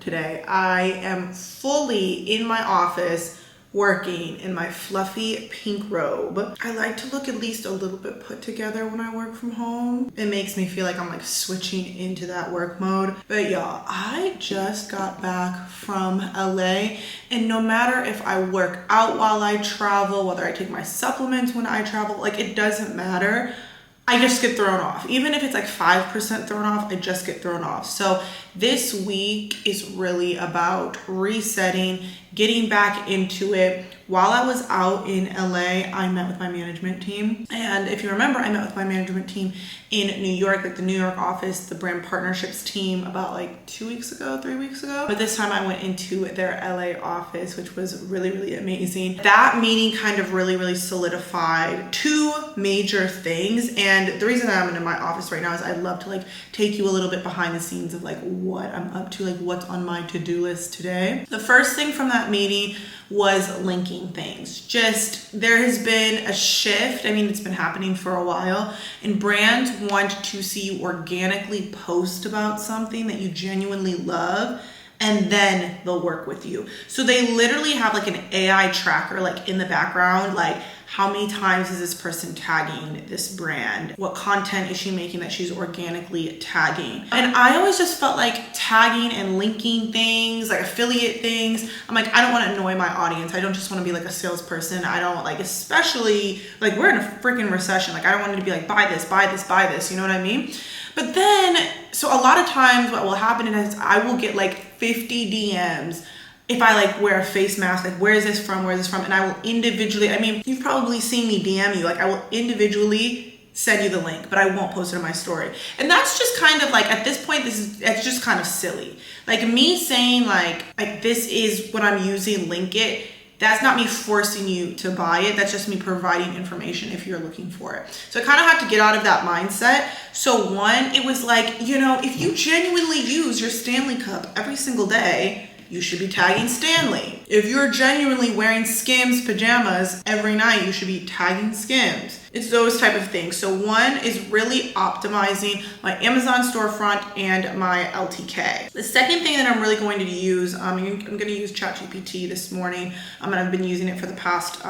today. I am fully in my office working in my fluffy pink robe. I like to look at least a little bit put together when I work from home. It makes me feel like I'm like switching into that work mode. But y'all, I just got back from LA, and no matter if I work out while I travel, whether I take my supplements when I travel, like it doesn't matter. I just get thrown off. Even if it's like 5% thrown off, I just get thrown off. So this week is really about resetting, getting back into it. While I was out in LA, I met with my management team. And if you remember, I met with my management team in New York, like the New York office, the brand partnerships team about like 3 weeks ago. But this time I went into their LA office, which was really, really amazing. That meeting kind of really solidified two major things. And the reason that I'm in my office right now is I'd love to like take you a little bit behind the scenes of like what I'm up to, like what's on my to-do list today. The first thing from that meeting was linking things. Just there has been a shift. I mean, it's been happening for a while, and brands want to see you organically post about something that you genuinely love, and then they'll work with you. So they literally have like an AI tracker like in the background, like how many times is this person tagging this brand? What content is she making that she's organically tagging? And I always just felt like tagging and linking things, like affiliate things, I'm like, I don't want to annoy my audience. I don't just want to be like a salesperson. I don't like, especially like we're in a freaking recession. Like I don't want it to be like, buy this, buy this, buy this. You know what I mean? But then, so a lot of times what will happen is I will get like 50 DMs if I like wear a face mask, like where is this from, and I will individually, I mean, you've probably seen me DM you, like I will individually send you the link, but I won't post it on my story. And that's just kind of like, at this point, it's just kind of silly. Like me saying like this is what I'm using, link it, that's not me forcing you to buy it. That's just me providing information if you're looking for it. So I kind of have to get out of that mindset. So one, it was like, you know, if you genuinely use your Stanley cup every single day, you should be tagging Stanley. If you're genuinely wearing Skims pajamas every night, you should be tagging Skims. It's those type of things. So one is really optimizing my Amazon storefront and my LTK. The second thing that I'm really going to use, I'm going to use ChatGPT this morning. And I've been using it for the past,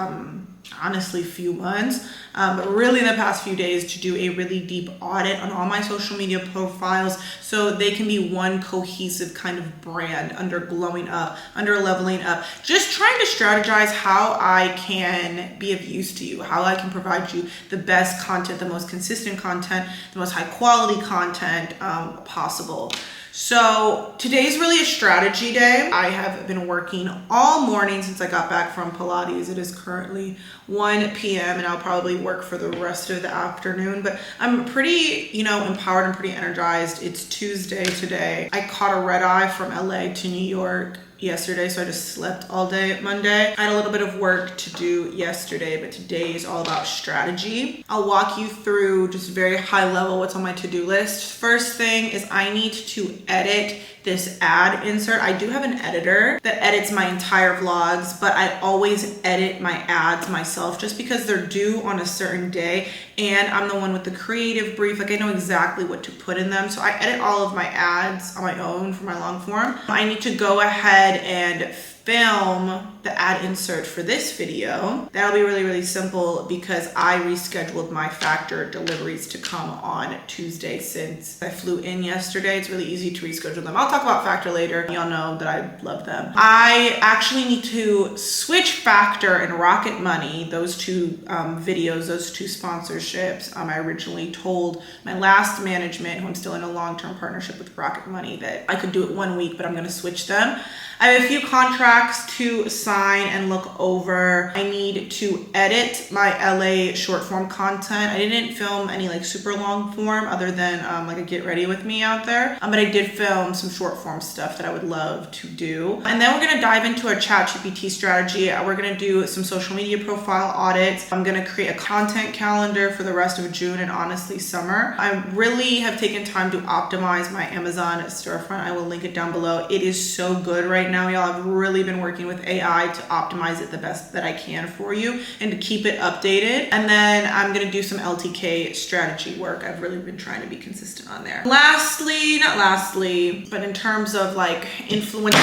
honestly, few months, but really in the past few days to do a really deep audit on all my social media profiles so they can be one cohesive kind of brand under glowing up, under leveling up, just trying to strategize how I can be of use to you, how I can provide you the best content, the most consistent content, the most high quality content possible. So today's really a strategy day. I have been working all morning since I got back from Pilates. It is currently 1 p.m. and I'll probably work for the rest of the afternoon, but I'm pretty, empowered and pretty energized. It's Tuesday today. I caught a red eye from LA to New York yesterday, so I just slept all day Monday. I had a little bit of work to do yesterday, but today is all about strategy. I'll walk you through just very high level what's on my to-do list. First thing is I need to edit this ad insert. I do have an editor that edits my entire vlogs, but I always edit my ads myself just because they're due on a certain day and I'm the one with the creative brief. Like I know exactly what to put in them. So I edit all of my ads on my own for my long form. I need to go ahead and film the ad insert for this video. That'll be really simple because I rescheduled my Factor deliveries to come on Tuesday since I flew in yesterday. It's really easy to reschedule them. I'll talk about Factor later. Y'all know that I love them. I actually need to switch Factor and Rocket Money, those two videos, those two sponsorships. I originally told my last management, who I'm still in a long-term partnership with Rocket Money, that I could do it 1 week, but I'm gonna switch them. I have a few contracts to sign and look over. I need to edit my LA short form content. I didn't film any like super long form other than like a get ready with me out there. But I did film some short form stuff that I would love to do. And then we're gonna dive into our ChatGPT strategy. We're gonna do some social media profile audits. I'm gonna create a content calendar for the rest of June and honestly summer. I really have taken time to optimize my Amazon storefront. I will link it down below. It is so good right now, y'all. I've really been working with AI to optimize it the best that I can for you and to keep it updated. And then I'm gonna do some LTK strategy work. I've really been trying to be consistent on there. Lastly, not lastly, but in terms of like influence.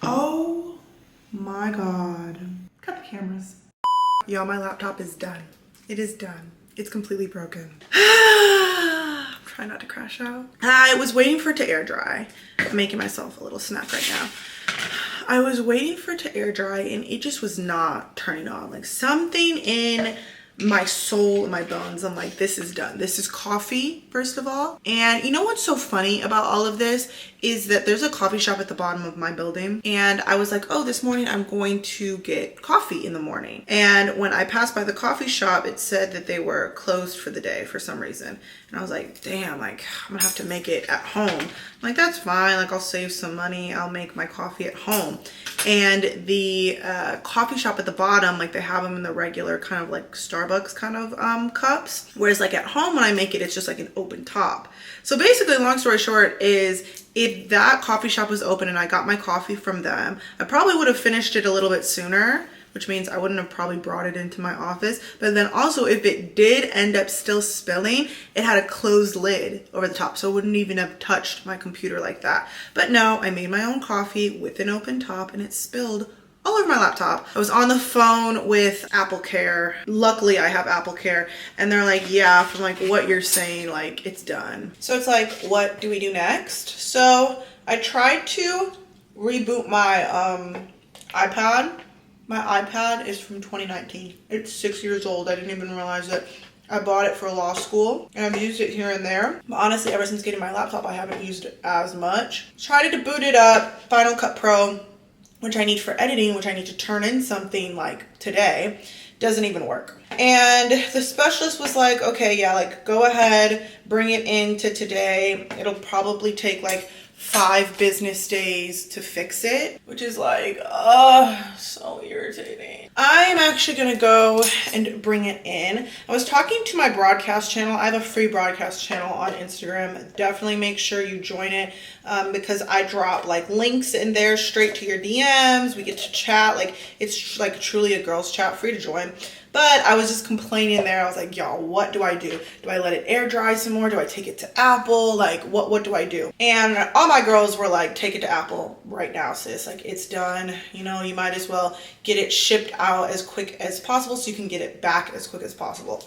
Oh my God. Cut the cameras. Y'all, my laptop is done. It is done. It's completely broken. Try not to crash out. I was waiting for it to air dry. I'm making myself a little snack right now. I was waiting for it to air dry and it just was not turning on. Like something in my soul and my bones, I'm like, this is done. This is coffee, first of all. And you know what's so funny about all of this is that there's a coffee shop at the bottom of my building. And I was like, oh, this morning I'm going to get coffee in the morning. And when I passed by the coffee shop, it said that they were closed for the day for some reason. And I was like, damn, like I'm gonna have to make it at home. I'm like, that's fine. Like I'll save some money. I'll make my coffee at home. And the coffee shop at the bottom, like they have them in the regular kind of like Starbucks kind of cups. Whereas like at home when I make it, it's just like an open top. So basically, long story short is if that coffee shop was open and I got my coffee from them, I probably would have finished it a little bit sooner, which means I wouldn't have probably brought it into my office. But then also if it did end up still spilling, it had a closed lid over the top. So it wouldn't even have touched my computer like that. But no, I made my own coffee with an open top and it spilled all over my laptop. I was on the phone with Apple Care. Luckily I have Apple Care and they're like, yeah, from like what you're saying, like it's done. So it's like, what do we do next? So I tried to reboot my iPad. My iPad is from 2019. It's 6 years old. I didn't even realize it. I bought it for law school and I've used it here and there. But honestly, ever since getting my laptop, I haven't used it as much. Tried to boot it up, Final Cut Pro, which I need for editing, which I need to turn in something like today, doesn't even work. And the specialist was like, okay, yeah, like go ahead, bring it into today. It'll probably take like 5 business days to fix it, which is like, so irritating. I'm actually gonna go and bring it in. I was talking to my broadcast channel. I have a free broadcast channel on Instagram. Definitely make sure you join it because I drop like links in there straight to your DMs. We get to chat. Like it's like truly a girls chat, free to join. But I was just complaining there. I was like, y'all, what do I do? Do I let it air dry some more? Do I take it to Apple? Like, what do I do? And all my girls were like, take it to Apple right now, sis. Like, it's done. You know, you might as well get it shipped out as quick as possible so you can get it back as quick as possible.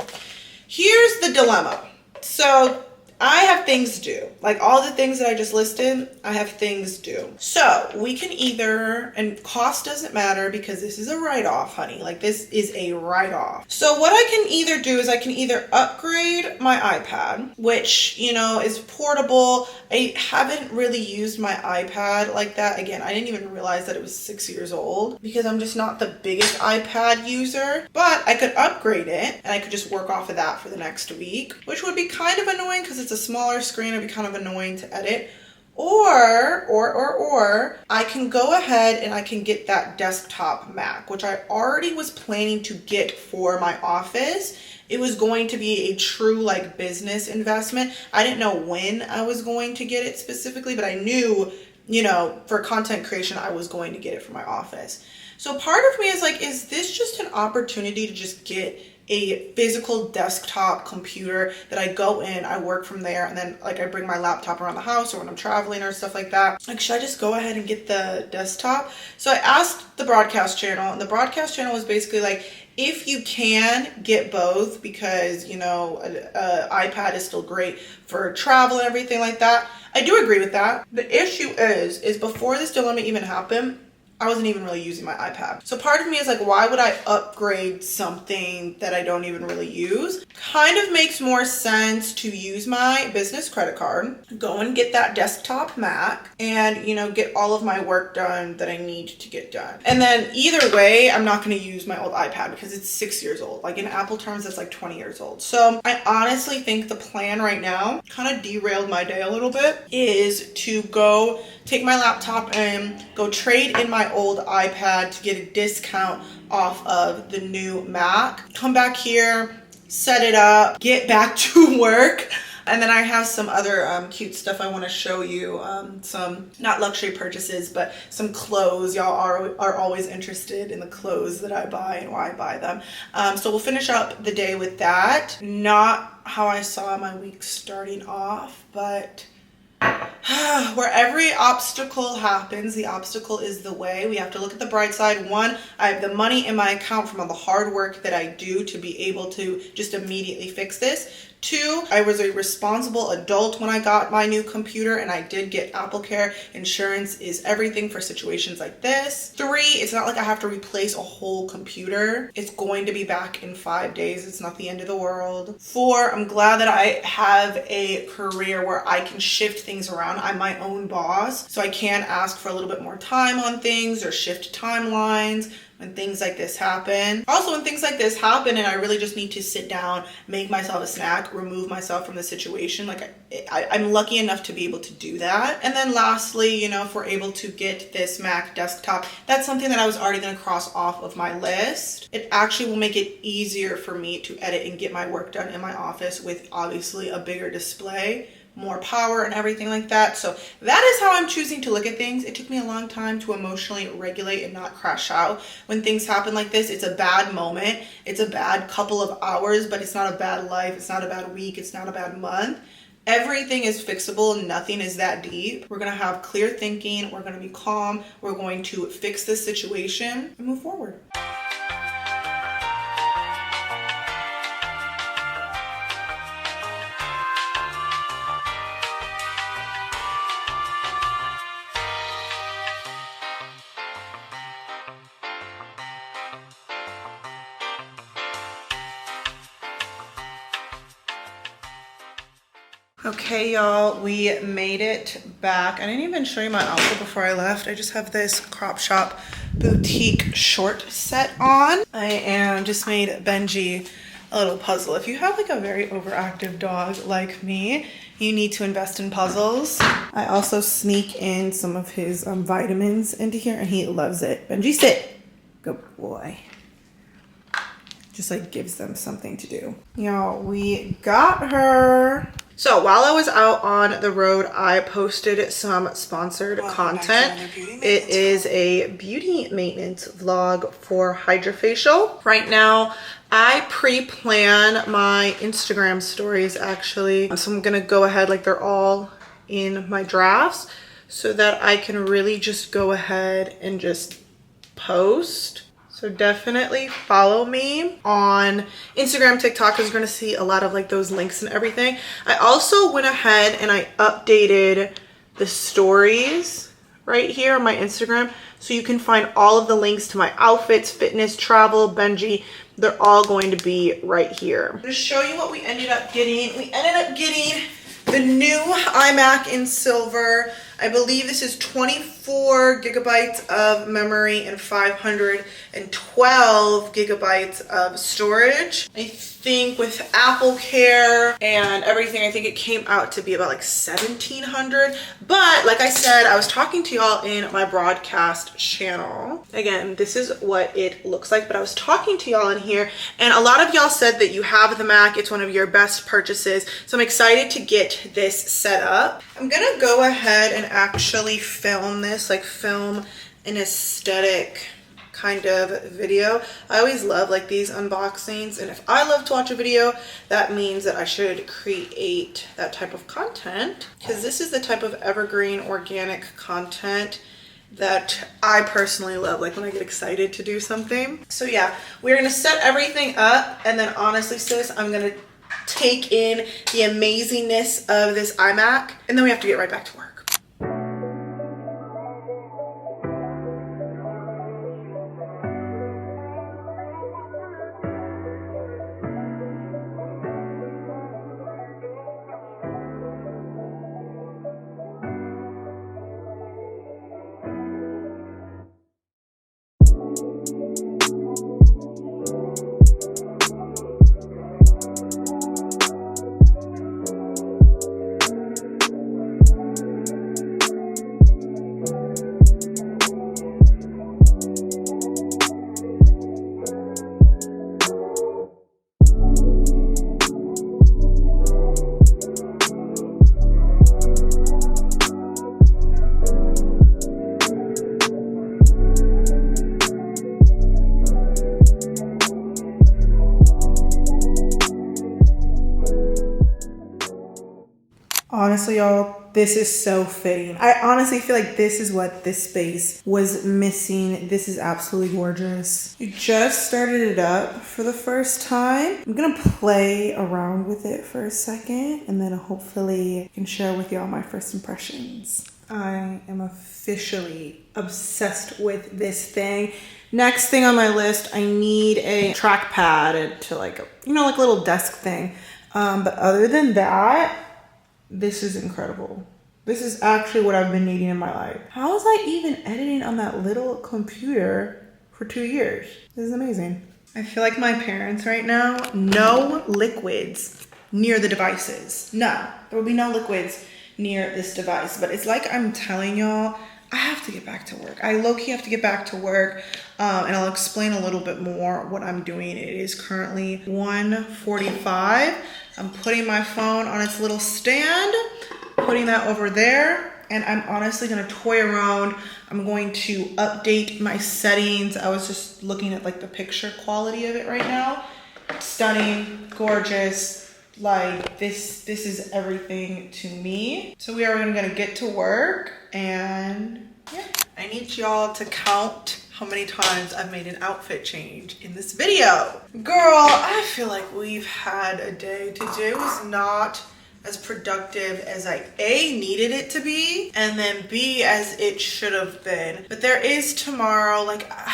Here's the dilemma. So I have things due. Like all the things that I just listed, I have things due. So we can either, and cost doesn't matter because this is a write-off, honey. Like this is a write-off. So what I can either do is I can either upgrade my iPad, which, you know, is portable. I haven't really used my iPad like that. Again, I didn't even realize that it was 6 years old because I'm just not the biggest iPad user, but I could upgrade it and I could just work off of that for the next week, which would be kind of annoying because it's a smaller screen. It'd be kind of annoying to edit. Or I can go ahead and I can get that desktop Mac, which I already was planning to get for my office. It was going to be a true like business investment. I didn't know when I was going to get it specifically, but I knew, you know, for content creation, I was going to get it for my office. So part of me is like, is this just an opportunity to just get a physical desktop computer that I go in, I work from there, and then like I bring my laptop around the house or when I'm traveling or stuff like that. Like, should I just go ahead and get the desktop? So I asked the broadcast channel, and the broadcast channel was basically like, if you can get both, because, you know, an iPad is still great for travel and everything like that. I do agree with that. The issue is before this dilemma even happened, I wasn't even really using my iPad. So part of me is like, why would I upgrade something that I don't even really use? Kind of makes more sense to use my business credit card, go and get that desktop Mac, and, you know, get all of my work done that I need to get done. And then either way, I'm not gonna use my old iPad because it's 6 years old. Like in Apple terms, that's like 20 years old. So I honestly think the plan right now, kind of derailed my day a little bit, is to go take my laptop and go trade in my old iPad to get a discount off of the new Mac. Come back here, set it up, get back to work. And then I have some other cute stuff I want to show you. Some, not luxury purchases, but some clothes. Y'all are always interested in the clothes that I buy and why I buy them. So we'll finish up the day with that. Not how I saw my week starting off, but where every obstacle happens, the obstacle is the way. We have to look at the bright side. One, I have the money in my account from all the hard work that I do to be able to just immediately fix this. Two, I was a responsible adult when I got my new computer, and I did get Apple Care. Insurance is everything for situations like this. Three, it's not like I have to replace a whole computer. It's going to be back in 5 days. It's not the end of the world. Four, I'm glad that I have a career where I can shift things around. I'm my own boss, so I can ask for a little bit more time on things or shift timelines when things like this happen. Also, when things like this happen and I really just need to sit down, make myself a snack, remove myself from the situation, like I'm lucky enough to be able to do that. And then lastly, you know, if we're able to get this Mac desktop, that's something that I was already gonna cross off of my list. It actually will make it easier for me to edit and get my work done in my office with obviously a bigger display, more power and everything like that. So that is how I'm choosing to look at things. It took me a long time to emotionally regulate and not crash out. When things happen like this, it's a bad moment. It's a bad couple of hours, but it's not a bad life. It's not a bad week. It's not a bad month. Everything is fixable. Nothing is that deep. We're going to have clear thinking. We're going to be calm. We're going to fix this situation and move forward. Okay, y'all, we made it back. I didn't even show you my outfit before I left. I just have this crop shop boutique short set on. I am just made Benji a little puzzle. If you have like a very overactive dog like me, you need to invest in puzzles. I also sneak in some of his vitamins into here and he loves it. Benji, sit. Good boy. Just like gives them something to do. Y'all, we got her. So while I was out on the road, I posted some sponsored content. It is a beauty maintenance vlog for Hydrofacial. Right now, I pre-plan my Instagram stories actually. So I'm gonna go ahead, like they're all in my drafts so that I can really just go ahead and just post. So definitely follow me on Instagram, TikTok, because you're going to see a lot of like those links and everything. I also went ahead and I updated the stories right here on my Instagram. So you can find all of the links to my outfits, fitness, travel, Benji. They're all going to be right here. I'm going to show you what we ended up getting. We ended up getting the new iMac in silver. I believe this is 24 gigabytes of memory and 512 gigabytes of storage. I think with Apple Care and everything, I think it came out to be about like 1,700. But like I said, I was talking to y'all in my broadcast channel. Again, this is what it looks like, but I was talking to y'all in here and a lot of y'all said that you have the Mac. It's one of your best purchases. So I'm excited to get this set up. I'm gonna go ahead and actually film this, like film an aesthetic kind of video. I always love like these unboxings, and if I love to watch a video, that means that I should create that type of content, because this is the type of evergreen organic content that I personally love, like when I get excited to do something. So yeah, we're gonna set everything up, and then honestly sis, I'm gonna take in the amazingness of this iMac, and then we have to get right back to work. Honestly, y'all, this is so fitting. I honestly feel like this is what this space was missing. This is absolutely gorgeous. You just started it up for the first time. I'm gonna play around with it for a second and then hopefully I can share with y'all my first impressions. I am officially obsessed with this thing. Next thing on my list, I need a trackpad to like a little desk thing. But other than that, this is incredible. This is actually what I've been needing in my life. How was I even editing on that little computer for 2 years? This is amazing. I feel like my parents right now, no liquids near the devices. No, there will be no liquids near this device. But it's like I'm telling y'all, I have to get back to work. I low-key have to get back to work. And I'll explain a little bit more what I'm doing. It is currently 1:45. I'm putting my phone on its little stand, putting that over there, and I'm honestly gonna toy around. I'm going to update my settings. I was just looking at like the picture quality of it right now. Stunning, gorgeous, like this is everything to me. So we are gonna get to work, and yeah. I need y'all to count how many times I've made an outfit change in this video. Girl, I feel like we've had a day. Today was not as productive as I A, needed it to be, and then B, as it should have been. But there is tomorrow. Like, I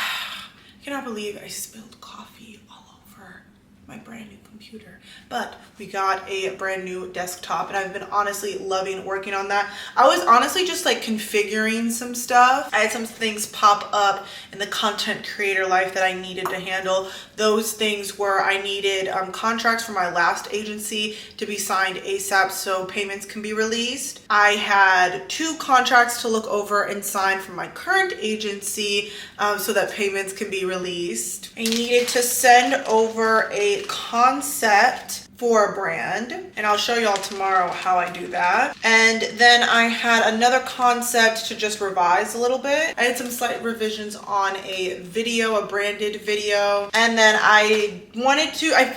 cannot believe I spilled coffee all over my brand new computer. But we got a brand new desktop and I've been honestly loving working on that. I was honestly just like configuring some stuff. I had some things pop up in the content creator life that I needed to handle. Those things were I needed contracts for my last agency to be signed ASAP so payments can be released. I had 2 contracts to look over and sign from my current agency so that payments can be released. I needed to send over a concept for a brand, and I'll show y'all tomorrow how I do that. And then I had another concept to just revise a little bit. I had some slight revisions on a video, a branded video, and then I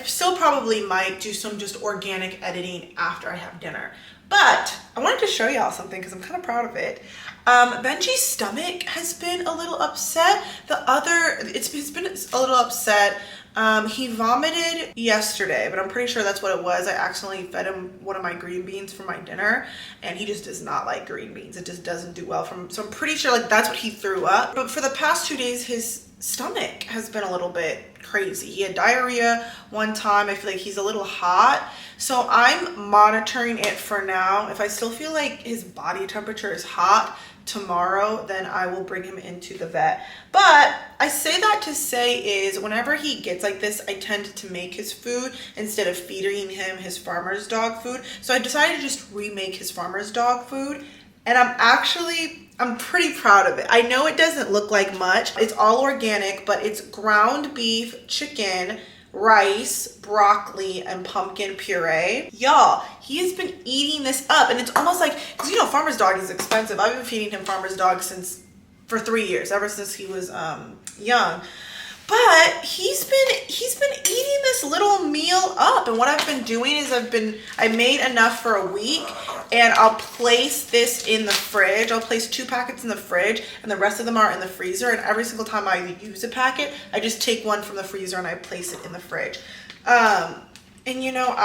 still probably might do some just organic editing after I have dinner. But I wanted to show y'all something because I'm kind of proud of it. Benji's stomach has been a little upset. It's been a little upset. He vomited yesterday, but I'm pretty sure that's what it was. I accidentally fed him one of my green beans for my dinner, and he just does not like green beans. It just doesn't do well for him. So I'm pretty sure like that's what he threw up. But for the past 2 days, his stomach has been a little bit crazy. He had diarrhea one time. I feel like he's a little hot. So I'm monitoring it for now. If I still feel like his body temperature is hot tomorrow, then I will bring him into the vet. But I say that to say is whenever he gets like this, I tend to make his food instead of feeding him his farmer's dog food. So I decided to just remake his farmer's dog food. And I'm pretty proud of it. I know it doesn't look like much. It's all organic, but it's ground beef, chicken, rice, broccoli, and pumpkin puree. Y'all, he has been eating this up, and it's almost like, because you know farmer's dog is expensive. I've been feeding him farmer's dog for 3 years, ever since he was young. But he's been eating this little meal up, and what I've been doing is I made enough for a week, and I'll place this in the fridge. I'll place 2 packets in the fridge, and the rest of them are in the freezer. And every single time I use a packet, I just take one from the freezer and I place it in the fridge. And you know,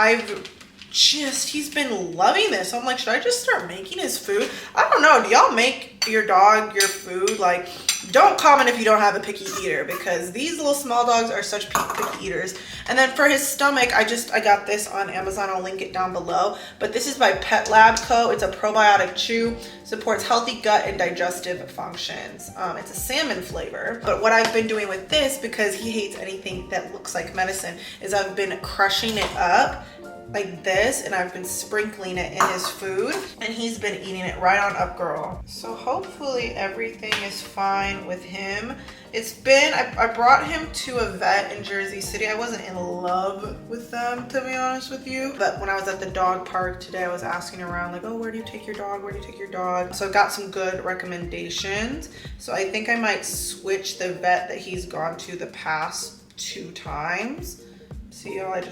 he's been loving this. So I'm like, should I just start making his food? I don't know. Do y'all make your dog your food? Like, don't comment if you don't have a picky eater, because these little small dogs are such picky eaters. And then for his stomach, I got this on Amazon. I'll link it down below. But this is by Pet Lab Co. It's a probiotic chew, supports healthy gut and digestive functions. It's a salmon flavor. But what I've been doing with this, because he hates anything that looks like medicine, is I've been crushing it up like this, and I've been sprinkling it in his food, and he's been eating it right on up, girl. So hopefully everything is fine with him. I brought him to a vet in Jersey City. I wasn't in love with them, to be honest with you, but when I was at the dog park today, I was asking around like, oh, where do you take your dog? Where do you take your dog? So I got some good recommendations. So I think I might switch the vet that he's gone to the past 2 times. See y'all, I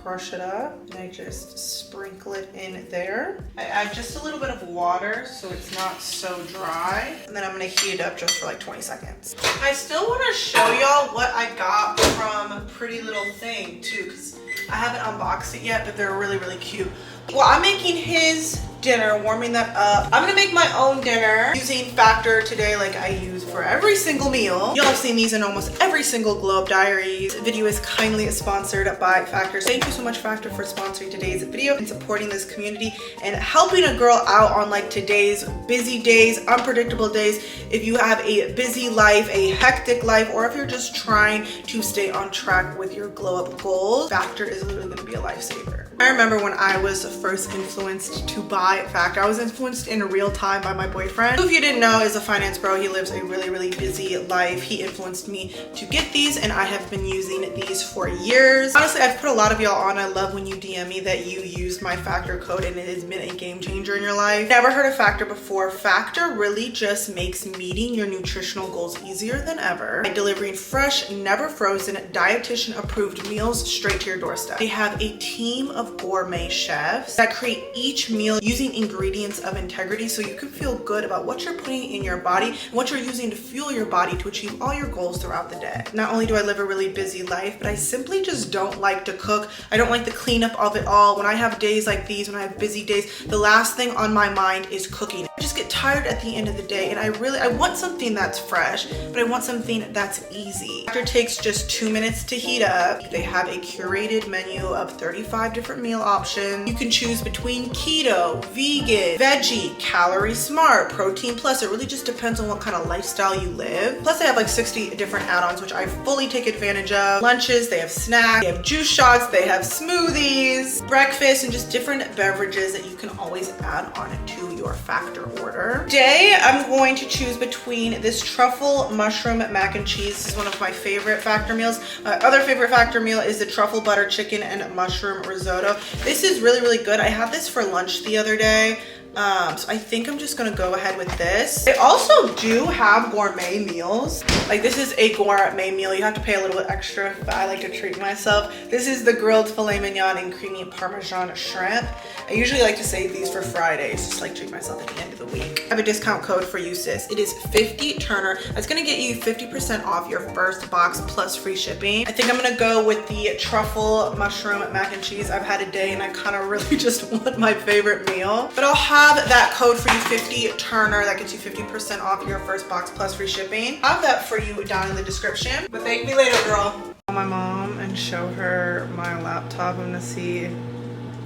crush it up and I just sprinkle it in there. I add just a little bit of water so it's not so dry. And then I'm gonna heat it up just for like 20 seconds. I still wanna show y'all what I got from Pretty Little Thing too, because I haven't unboxed it yet, but they're really, really cute. Well, I'm making his dinner, warming that up. I'm gonna make my own dinner using Factor today like I use for every single meal. Y'all have seen these in almost every single Glow Up Diaries. The video is kindly sponsored by Factor. Thank you so much, Factor, for sponsoring today's video and supporting this community and helping a girl out on like today's busy days, unpredictable days. If you have a busy life, a hectic life, or if you're just trying to stay on track with your glow up goals, Factor is literally gonna be a lifesaver. I remember when I was first influenced to buy Factor, I was influenced in real time by my boyfriend, who, if you didn't know, is a finance bro. He lives a really, really busy life. He influenced me to get these, and I have been using these for years. Honestly, I've put a lot of y'all on. I love when you DM me that you used my Factor code and it has been a game changer in your life. Never heard of Factor before. Factor really just makes meeting your nutritional goals easier than ever by delivering fresh, never frozen, dietitian approved meals straight to your doorstep. They have a team of gourmet chefs that create each meal using ingredients of integrity, so you can feel good about what you're putting in your body and what you're using to fuel your body to achieve all your goals throughout the day. Not only do I live a really busy life, but I simply just don't like to cook. I don't like the cleanup of it all. When I have days like these, when I have busy days, the last thing on my mind is cooking. I just get tired at the end of the day, and I want something that's fresh, but I want something that's easy. Factor takes just 2 minutes to heat up. They have a curated menu of 35 different meal options. You can choose between keto, vegan, veggie, calorie smart, protein plus. It really just depends on what kind of lifestyle you live. Plus they have like 60 different add-ons, which I fully take advantage of. Lunches, they have snacks, they have juice shots, they have smoothies, breakfast, and just different beverages that you can always add on to your Factor order. Today, I'm going to choose between this truffle mushroom mac and cheese. This is one of my favorite Factor meals. My other favorite Factor meal is the truffle butter chicken and mushroom risotto. This is really, really good. I had this for lunch the other day. So I think I'm just gonna go ahead with this. They also do have gourmet meals. Like this is a gourmet meal. You have to pay a little bit extra, but I like to treat myself. This is the grilled filet mignon and creamy Parmesan shrimp. I usually like to save these for Fridays, just like treat myself at the end of the week. I have a discount code for you, sis. It is 50 Turner. That's gonna get you 50% off your first box plus free shipping. I think I'm gonna go with the truffle mushroom mac and cheese. I've had a day and I kind of really just want my favorite meal, but I'll have that code for you, 50 Turner. That gets you 50% off your first box plus free shipping. I'll have that for you down in the description. But thank me later, girl. Call my mom and show her my laptop. I'm gonna see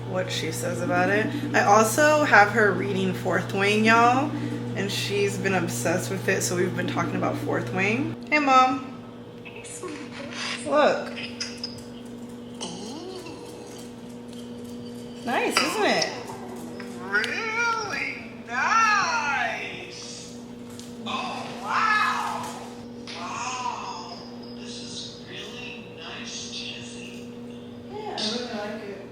what she says about it. I also have her reading Fourth Wing, y'all, and she's been obsessed with it, so we've been talking about Fourth Wing. Hey, Mom. Look. Nice, isn't it? Really nice. Oh, wow. Wow. This is really nice, Jesse. Yeah, I really like it.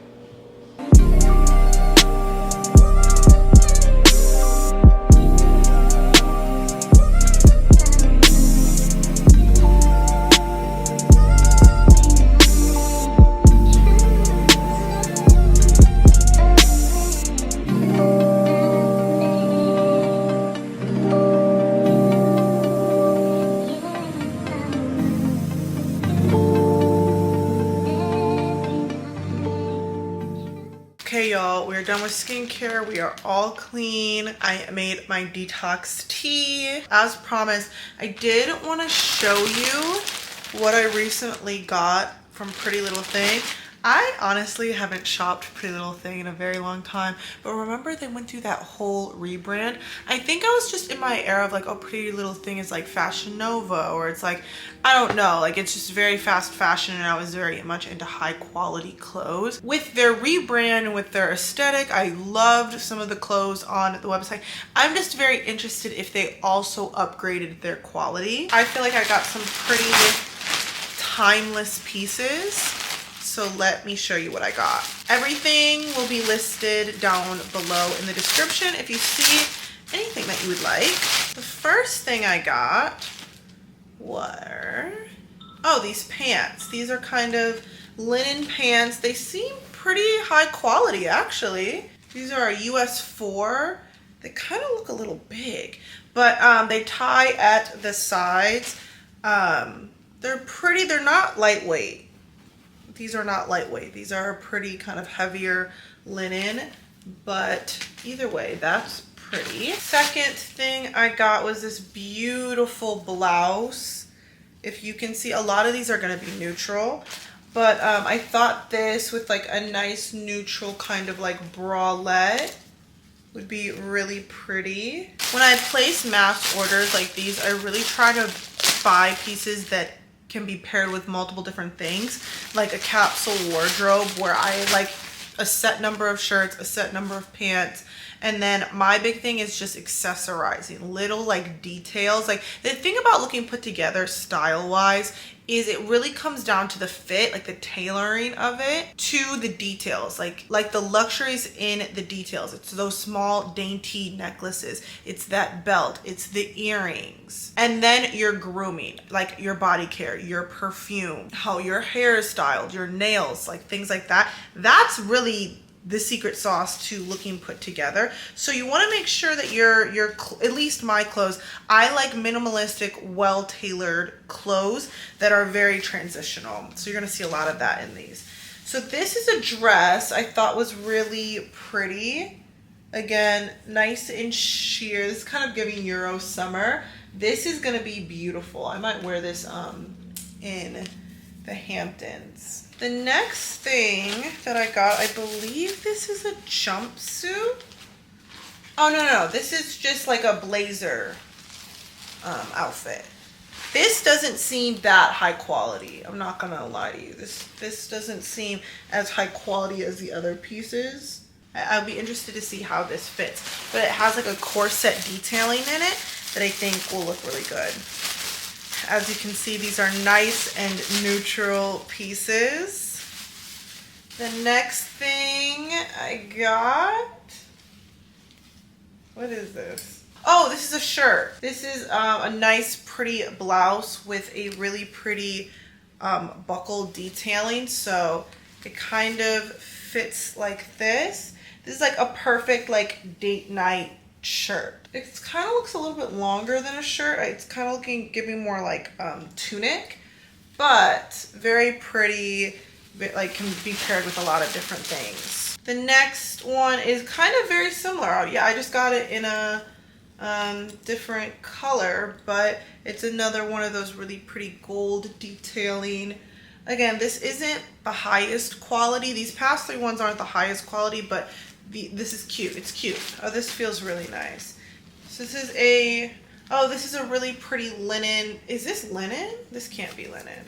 Okay, y'all, we're done with skincare. We are all clean. I made my detox tea. As promised, I did want to show you what I recently got from Pretty Little Thing. I honestly haven't shopped Pretty Little Thing in a very long time, but remember they went through that whole rebrand. I think I was just in my era of like, oh, Pretty Little Thing is like Fashion Nova, or it's like, I don't know, like it's just very fast fashion, and I was very much into high quality clothes. With their rebrand and with their aesthetic, I loved some of the clothes on the website. I'm just very interested if they also upgraded their quality. I feel like I got some pretty timeless pieces. So let me show you what I got. Everything will be listed down below in the description if you see anything that you would like. The first thing I got were, oh, these pants. These are kind of linen pants. They seem pretty high quality actually. These are a US 4. They kind of look a little big, but they tie at the sides. They're pretty, they're not lightweight. These are not lightweight. These are pretty kind of heavier linen, but either way, that's pretty. Second thing I got was this beautiful blouse. If you can see, a lot of these are gonna be neutral, but I thought this with like a nice neutral kind of like bralette would be really pretty. When I place mass orders like these, I really try to buy pieces that can be paired with multiple different things, like a capsule wardrobe where I like a set number of shirts, a set number of pants, and then my big thing is just accessorizing little like details. Like the thing about looking put together style wise is it really comes down to the fit, like the tailoring of it, to the details, like the luxuries in the details. It's those small dainty necklaces, it's that belt, it's the earrings, and then your grooming, like your body care, your perfume, how your hair is styled, your nails, like things like that. That's really the secret sauce to looking put together. So you want to make sure that your at least my clothes, I like minimalistic, well-tailored clothes that are very transitional. So you're going to see a lot of that in these. So this is a dress I thought was really pretty. Again, nice and sheer. This is kind of giving Euro summer. This is going to be beautiful. I might wear this in the Hamptons. The next thing that I got, I believe this is a jumpsuit. Oh, no. This is just like a blazer outfit. This doesn't seem that high quality. I'm not gonna lie to you. This doesn't seem as high quality as the other pieces. I'll be interested to see how this fits. But it has like a corset detailing in it that I think will look really good. As you can see, these are nice and neutral pieces. The next thing I got, what is this? Oh, this is a shirt. This is a nice, pretty blouse with a really pretty buckle detailing. So it kind of fits like this. This is like a perfect like date night shirt. It kind of looks a little bit longer than a shirt. It's kind of giving more like tunic, but very pretty, like can be paired with a lot of different things. The next one is kind of very similar. Yeah, I just got it in a different color, but it's another one of those really pretty gold detailing. Again, this isn't the highest quality. These past three ones aren't the highest quality, but this is cute. It's cute. Oh, this feels really nice. So this is a really pretty linen. Is this linen? This can't be linen.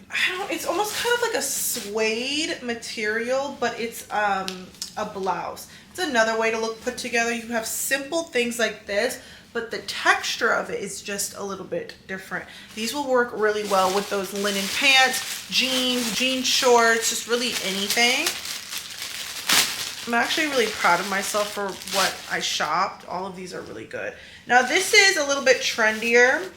It's almost kind of like a suede material, but it's a blouse. It's another way to look put together. You have simple things like this, but the texture of it is just a little bit different. These will work really well with those linen pants, jeans, jean shorts, just really anything. I'm actually really proud of myself for what I shopped. All of these are really good. Now this is a little bit trendier,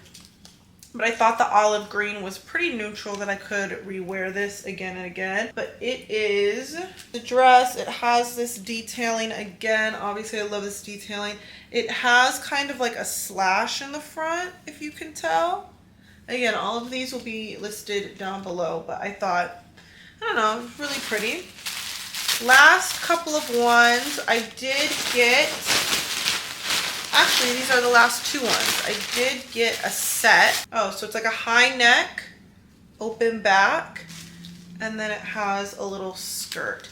but I thought the olive green was pretty neutral that I could rewear this again and again. But it is the dress. It has this detailing again. Obviously I love this detailing. It has kind of like a slash in the front, if you can tell. Again, all of these will be listed down below, but I thought, I don't know, really pretty. Last couple of ones I did get, actually these are the last two ones. I did get a set. Oh, so it's like a high neck, open back, and then it has a little skirt.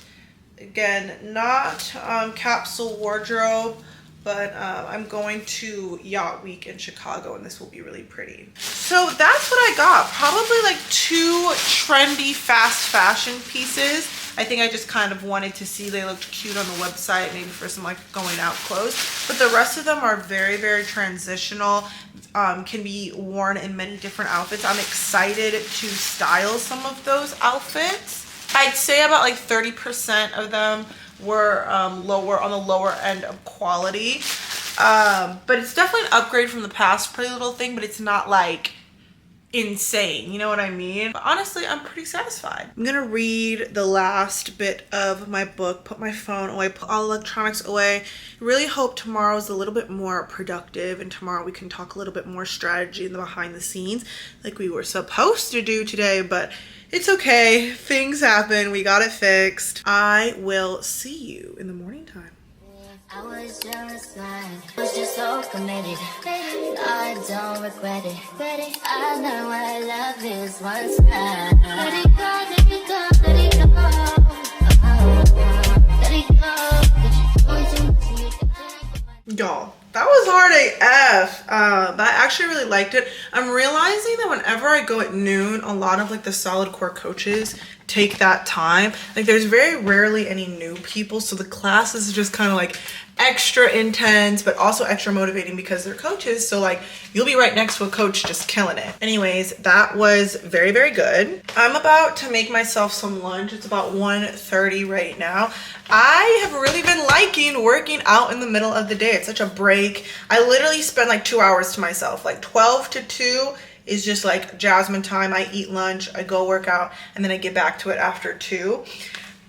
Again, not capsule wardrobe, but I'm going to Yacht Week in Chicago and this will be really pretty. So that's what I got. Probably like two trendy fast fashion pieces. I think I just kind of wanted to see they looked cute on the website, maybe for some like going out clothes. But the rest of them are very, very transitional, can be worn in many different outfits. I'm excited to style some of those outfits. I'd say about like 30% of them were lower on the lower end of quality. But it's definitely an upgrade from the past Pretty Little Thing, but it's not like insane, you know what I mean? But honestly, I'm pretty satisfied. I'm gonna read the last bit of my book, put my phone away, put all electronics away. Really hope tomorrow is a little bit more productive, and tomorrow we can talk a little bit more strategy in the behind the scenes like we were supposed to do today, but it's okay. Things happen. We got it fixed. I will see you in the morning time. I was just lying, I was just so committed. I don't regret it. I know what love is once time. Let it go, let it go, let it go. Let it go. Y'all, that was hard AF, but I actually really liked it. I'm realizing that whenever I go at noon, a lot of like the solid core coaches take that time. Like there's very rarely any new people, so the class is just kind of like extra intense but also extra motivating because they're coaches, so like you'll be right next to a coach just killing it. Anyways, that was very, very good. I'm about to make myself some lunch. It's about 1:30 right now. I have really been liking working out in the middle of the day. It's such a break. I literally spend like 2 hours to myself, like 12 to 2 is just like Jasmine time. I eat lunch, I go work out, and then I get back to it after 2.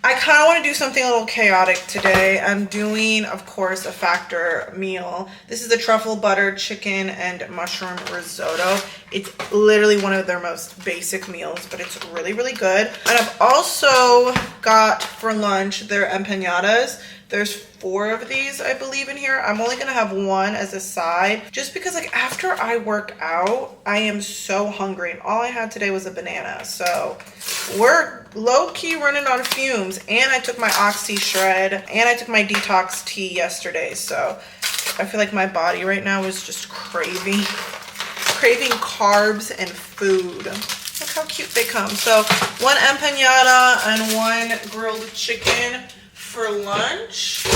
I kind of want to do something a little chaotic today. I'm doing, of course, a Factor meal. This is the truffle butter chicken and mushroom risotto. It's literally one of their most basic meals, but it's really, really good. And I've also got for lunch their empanadas. There's 4 of these, I believe, in here. I'm only gonna have 1 as a side, just because like after I work out, I am so hungry, and all I had today was a banana. So we're low-key running on fumes, and I took my Oxy Shred, and I took my detox tea yesterday. So I feel like my body right now is just craving carbs and food. Look how cute they come. So 1 empanada and 1 grilled chicken for lunch.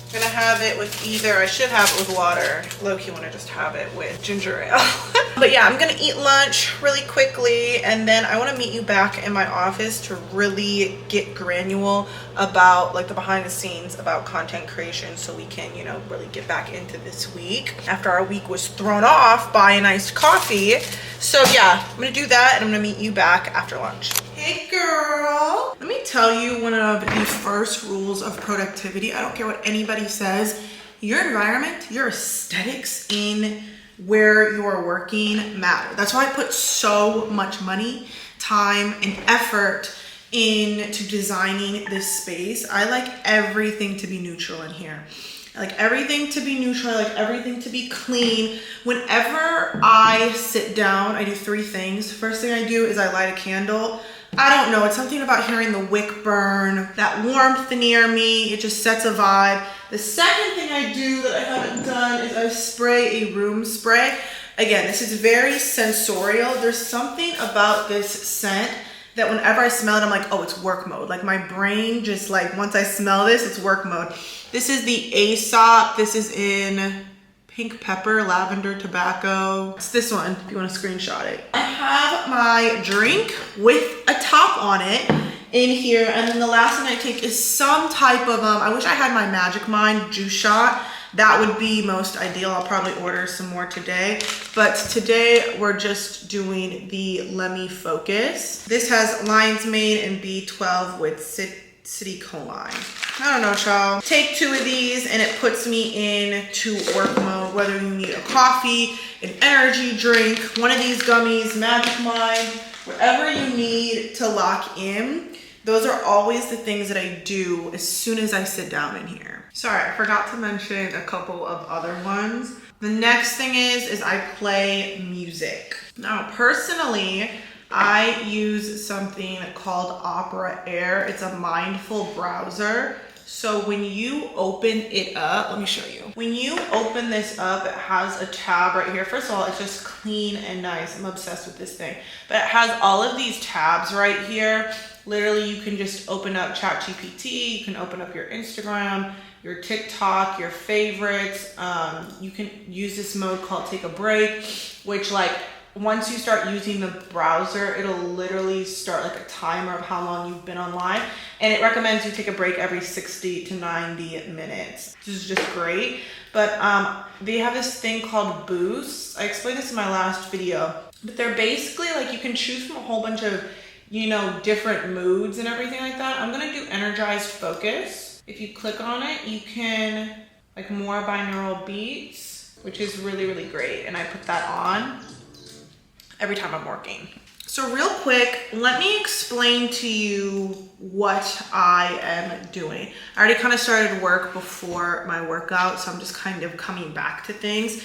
I'm gonna have it with either, I should have it with water. Low-key wanna just have it with ginger ale. But yeah, I'm gonna eat lunch really quickly, and then I wanna meet you back in my office to really get granular about like the behind the scenes about content creation, so we can, you know, really get back into this week after our week was thrown off by an iced coffee. So yeah, I'm gonna do that, and I'm gonna meet you back after lunch. Hey girl, let me tell you one of the first rules of productivity. I don't care what anybody says. Your environment, your aesthetics in where you're working matter. That's why I put so much money, time, and effort into designing this space. I like everything to be neutral in here. I like everything to be neutral. I like everything to be clean. Whenever I sit down, I do 3 things. First thing I do is I light a candle. I don't know, it's something about hearing the wick burn, that warmth near me, it just sets a vibe. The second thing I do that I haven't done is I spray a room spray. Again, this is very sensorial. There's something about this scent that whenever I smell it, I'm like, oh, it's work mode. Like my brain just like, once I smell this, it's work mode. This is the Aesop. This is in pink pepper, lavender, tobacco. It's this one, if you want to screenshot it. I have my drink with a top on it in here, and then the last thing I take is some type of, I wish I had my Magic Mind juice shot. That would be most ideal. I'll probably order some more today. But today we're just doing the Lemmy Focus. This has lion's mane and B12 with city choline. I don't know, child. Take 2 of these and it puts me into work mode, whether you need a coffee, an energy drink, one of these gummies, Magic Mind, whatever you need to lock in. Those are always the things that I do as soon as I sit down in here. Sorry, I forgot to mention a couple of other ones. The next thing is I play music. Now, personally, I use something called Opera Air. It's a mindful browser. So when you open it up, let me show you. When you open this up, it has a tab right here. First of all, it's just clean and nice. I'm obsessed with this thing. But it has all of these tabs right here. Literally, you can just open up ChatGPT. You can open up your Instagram, your TikTok, your favorites. You can use this mode called Take a Break, which like, once you start using the browser, it'll literally start like a timer of how long you've been online. And it recommends you take a break every 60 to 90 minutes. This is just great. but they have this thing called boosts. I explained this in my last video, but they're basically like you can choose from a whole bunch of, you know, different moods and everything like that. I'm gonna do energized focus. If you click on it, you can like more binaural beats, which is really, really great. And I put that on every time I'm working. So real quick, let me explain to you what I am doing. I already kind of started work before my workout, so I'm just kind of coming back to things.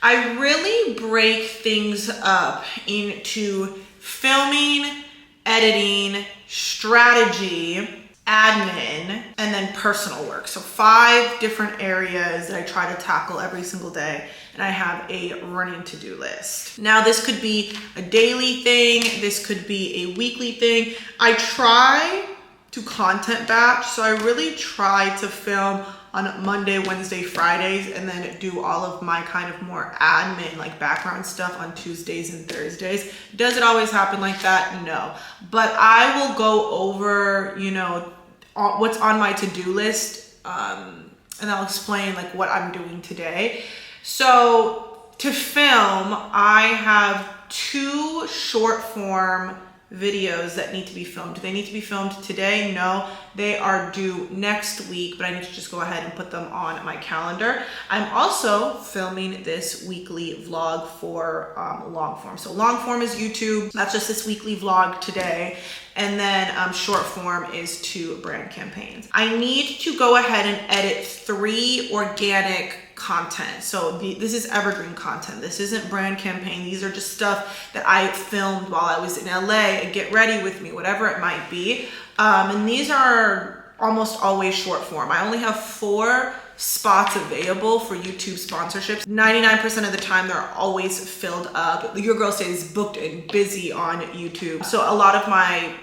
I really break things up into filming, editing, strategy, admin, and then personal work. So 5 different areas that I try to tackle every single day. And I have a running to-do list. Now this could be a daily thing. This could be a weekly thing. I try to content batch. So I really try to film on Monday, Wednesday, Fridays, and then do all of my kind of more admin, like background stuff on Tuesdays and Thursdays. Does it always happen like that? No. But I will go over, you know, what's on my to-do list, and I'll explain like what I'm doing today. So to film, I have 2 short form videos that need to be filmed. Do they need to be filmed today? No, they are due next week, but I need to just go ahead and put them on my calendar. I'm also filming this weekly vlog for long form. So long form is YouTube. That's just this weekly vlog today. And then short form is 2 brand campaigns. I need to go ahead and edit 3 organic content. So this is evergreen content. This isn't brand campaign. These are just stuff that I filmed while I was in LA, and get ready with me, whatever it might be. And these are almost always short form. I only have 4 spots available for YouTube sponsorships. 99% of the time they're always filled up. Your girl stays booked and busy on YouTube. So a lot of my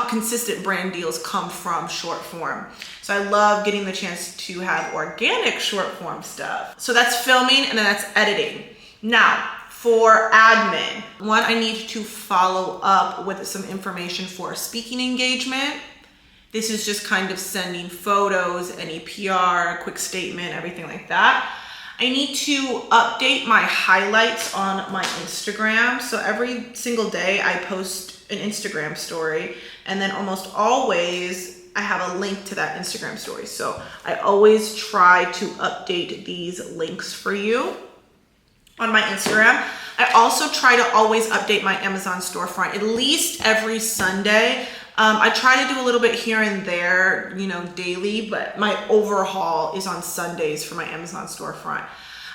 consistent brand deals come from short form. So I love getting the chance to have organic short form stuff. So that's filming, and then that's editing. Now, for admin, one, I need to follow up with some information for a speaking engagement. This is just kind of sending photos, any PR, quick statement, everything like that. I need to update my highlights on my Instagram. So every single day I post an Instagram story, and then almost always I have a link to that Instagram story. So I always try to update these links for you on my Instagram. I also try to always update my Amazon storefront at least every Sunday. I try to do a little bit here and there, you know, daily, but my overhaul is on Sundays for my Amazon storefront.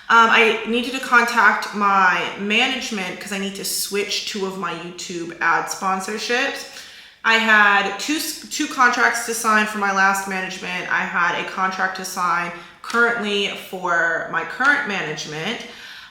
I needed to contact my management because I need to switch 2 of my YouTube ad sponsorships. I had two contracts to sign for my last management. I had a contract to sign currently for my current management.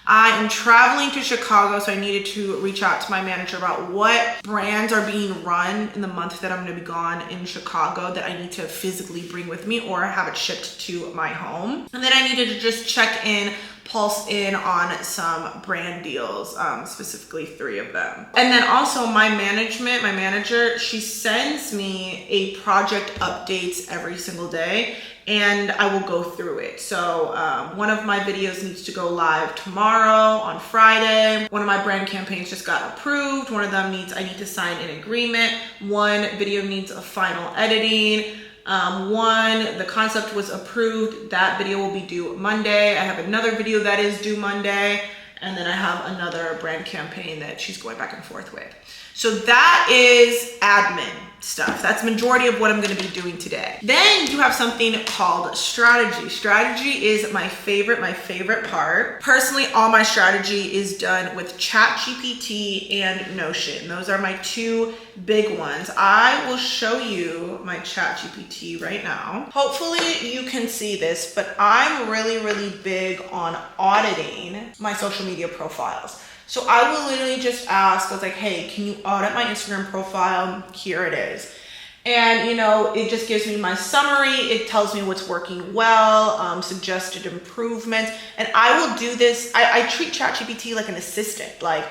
I am traveling to Chicago, so I needed to reach out to my manager about what brands are being run in the month that I'm going to be gone in Chicago that I need to physically bring with me or have it shipped to my home. And then I needed to just check in, pulse in on some brand deals, specifically 3 of them. And then also my manager, she sends me a project updates every single day, and I will go through it. So one of my videos needs to go live tomorrow on Friday. One of my brand campaigns just got approved. One of them I need to sign an agreement. One video needs a final editing. The concept was approved. That video will be due Monday. I have another video that is due Monday. And then I have another brand campaign that she's going back and forth with. So that is admin stuff. That's the majority of what I'm going to be doing today. Then you have something called strategy. Strategy is my favorite part. Personally, all my strategy is done with ChatGPT and Notion. Those are my 2 big ones. I will show you my ChatGPT right now. Hopefully you can see this, but I'm really big on auditing my social media profiles. So I will literally just ask, I was like, hey, can you audit my Instagram profile? Here it is. And, you know, it just gives me my summary. It tells me what's working well, suggested improvements. And I will do this. I treat ChatGPT like an assistant. Like,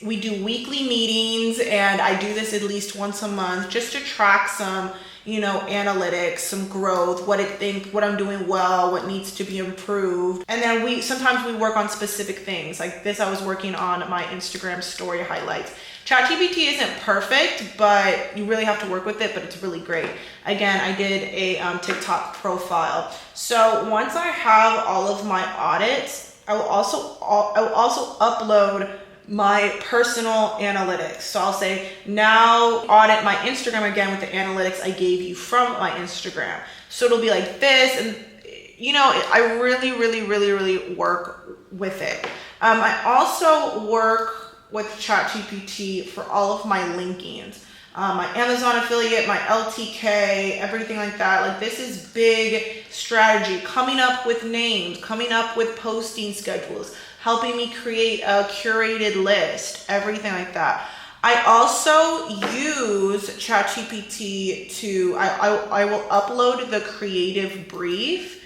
We do weekly meetings, and I do this at least once a month just to track some, you know, analytics, some growth, what I'm doing well, what needs to be improved. And then sometimes we work on specific things. Like this, I was working on my Instagram story highlights. ChatGPT isn't perfect, but you really have to work with it, but it's really great. Again, I did a TikTok profile. So once I have all of my audits, I will also upload my personal analytics. So I'll say, now audit my Instagram again with the analytics I gave you from my Instagram. So it'll be like this, and you know, I really work with it. I also work with ChatGPT for all of my linkings. My Amazon affiliate, my LTK, everything like that. Like this is big strategy, coming up with names, coming up with posting schedules, helping me create a curated list, everything like that. I also use ChatGPT to, I will upload the creative brief,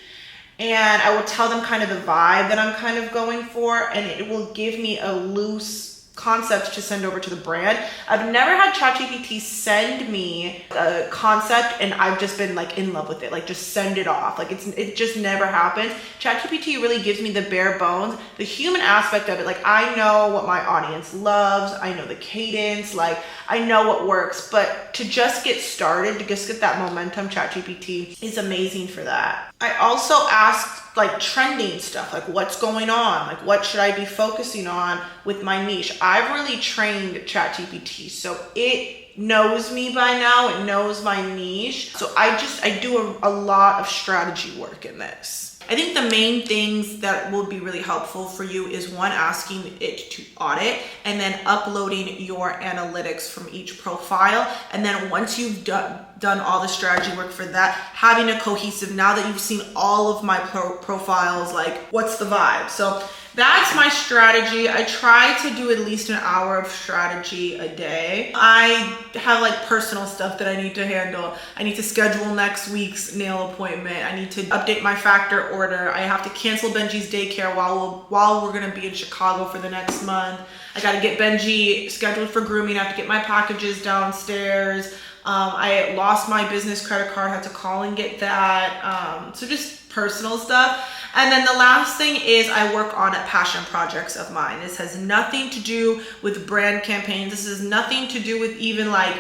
and I will tell them kind of the vibe that I'm kind of going for, and it will give me a loose concept to send over to the brand. I've never had ChatGPT send me a concept and I've just been like in love with it, like just send it off. Like it just never happens. ChatGPT really gives me the bare bones, the human aspect of it. Like I know what my audience loves, I know the cadence, like I know what works, but to just get started, to just get that momentum, ChatGPT is amazing for that. I also asked like trending stuff, like what's going on, like what should I be focusing on with my niche. I've really trained ChatGPT, so it knows me by now, it knows my niche. So I do a lot of strategy work in this. I think the main things that will be really helpful for you is one, asking it to audit, and then uploading your analytics from each profile. And then once you've done all the strategy work for that, having a cohesive, now that you've seen all of my profiles, like what's the vibe? So that's my strategy. I try to do at least an hour of strategy a day. I have like personal stuff that I need to handle. I need to schedule next week's nail appointment. I need to update my factor order. I have to cancel Benji's daycare while we're gonna be in Chicago for the next month. I gotta get Benji scheduled for grooming. I have to get my packages downstairs. I lost my business credit card, had to call and get that. So just personal stuff. And then the last thing is I work on passion projects of mine. This has nothing to do with brand campaigns. This has nothing to do with even like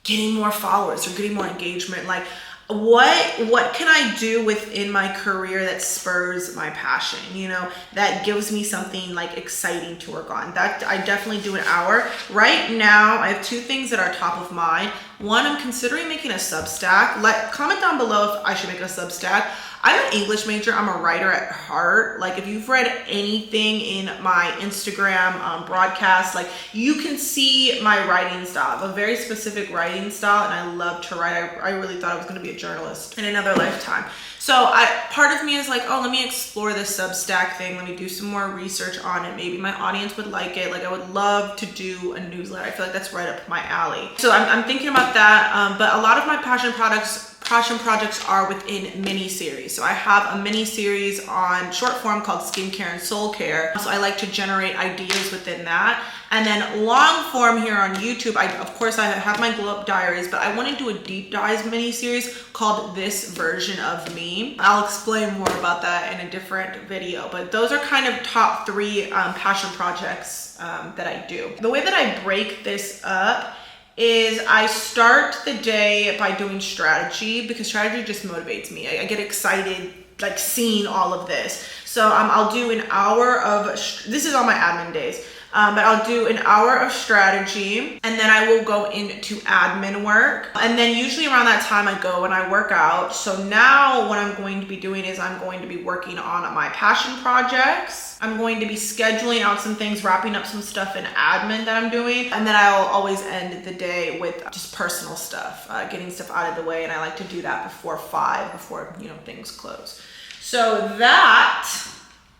getting more followers or getting more engagement. Like what can I do within my career that spurs my passion, you know, that gives me something like exciting to work on. That I definitely do an hour. Right now, I have two things that are top of mind. One, I'm considering making a Substack. Comment down below if I should make a Substack. I'm an English major. I'm a writer at heart. Like if you've read anything in my Instagram broadcast, like you can see my writing style. I have a very specific writing style, and I love to write. I really thought I was going to be a journalist in another lifetime. So part of me is like, oh, let me explore this Substack thing. Let me do some more research on it. Maybe my audience would like it. Like I would love to do a newsletter. I feel like that's right up my alley. So I'm thinking about that. But a lot of my passion projects are within mini series. So I have a mini series on short form called Skincare and Soul Care. So I like to generate ideas within that. And then long form here on YouTube, of course I have my Glow Up Diaries, but I want to do a deep dive mini series called This Version of Me. I'll explain more about that in a different video, but those are kind of top three passion projects that I do. The way that I break this up is I start the day by doing strategy, because strategy just motivates me. I get excited like seeing all of this. So I'll do an hour of, this is on my admin days, but I'll do an hour of strategy, and then I will go into admin work. And then usually around that time I go and I work out. So now what I'm going to be doing is I'm going to be working on my passion projects. I'm going to be scheduling out some things, wrapping up some stuff in admin that I'm doing. And then I'll always end the day with just personal stuff, getting stuff out of the way. And I like to do that before 5, before, you know, things close. So that,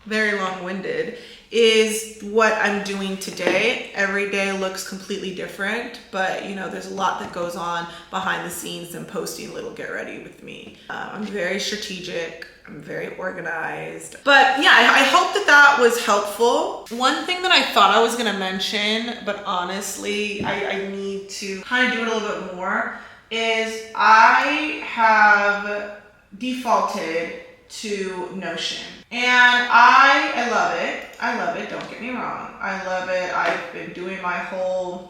very long-winded, is what I'm doing today. Every day looks completely different, but you know, there's a lot that goes on behind the scenes and posting a little get ready with me. I'm very strategic. I'm very organized. But yeah, I hope that was helpful. One thing that I thought I was gonna mention, but honestly, I need to kind of do it a little bit more, is I have defaulted to Notion. And I love it. I love it, don't get me wrong. I love it. I've been doing my whole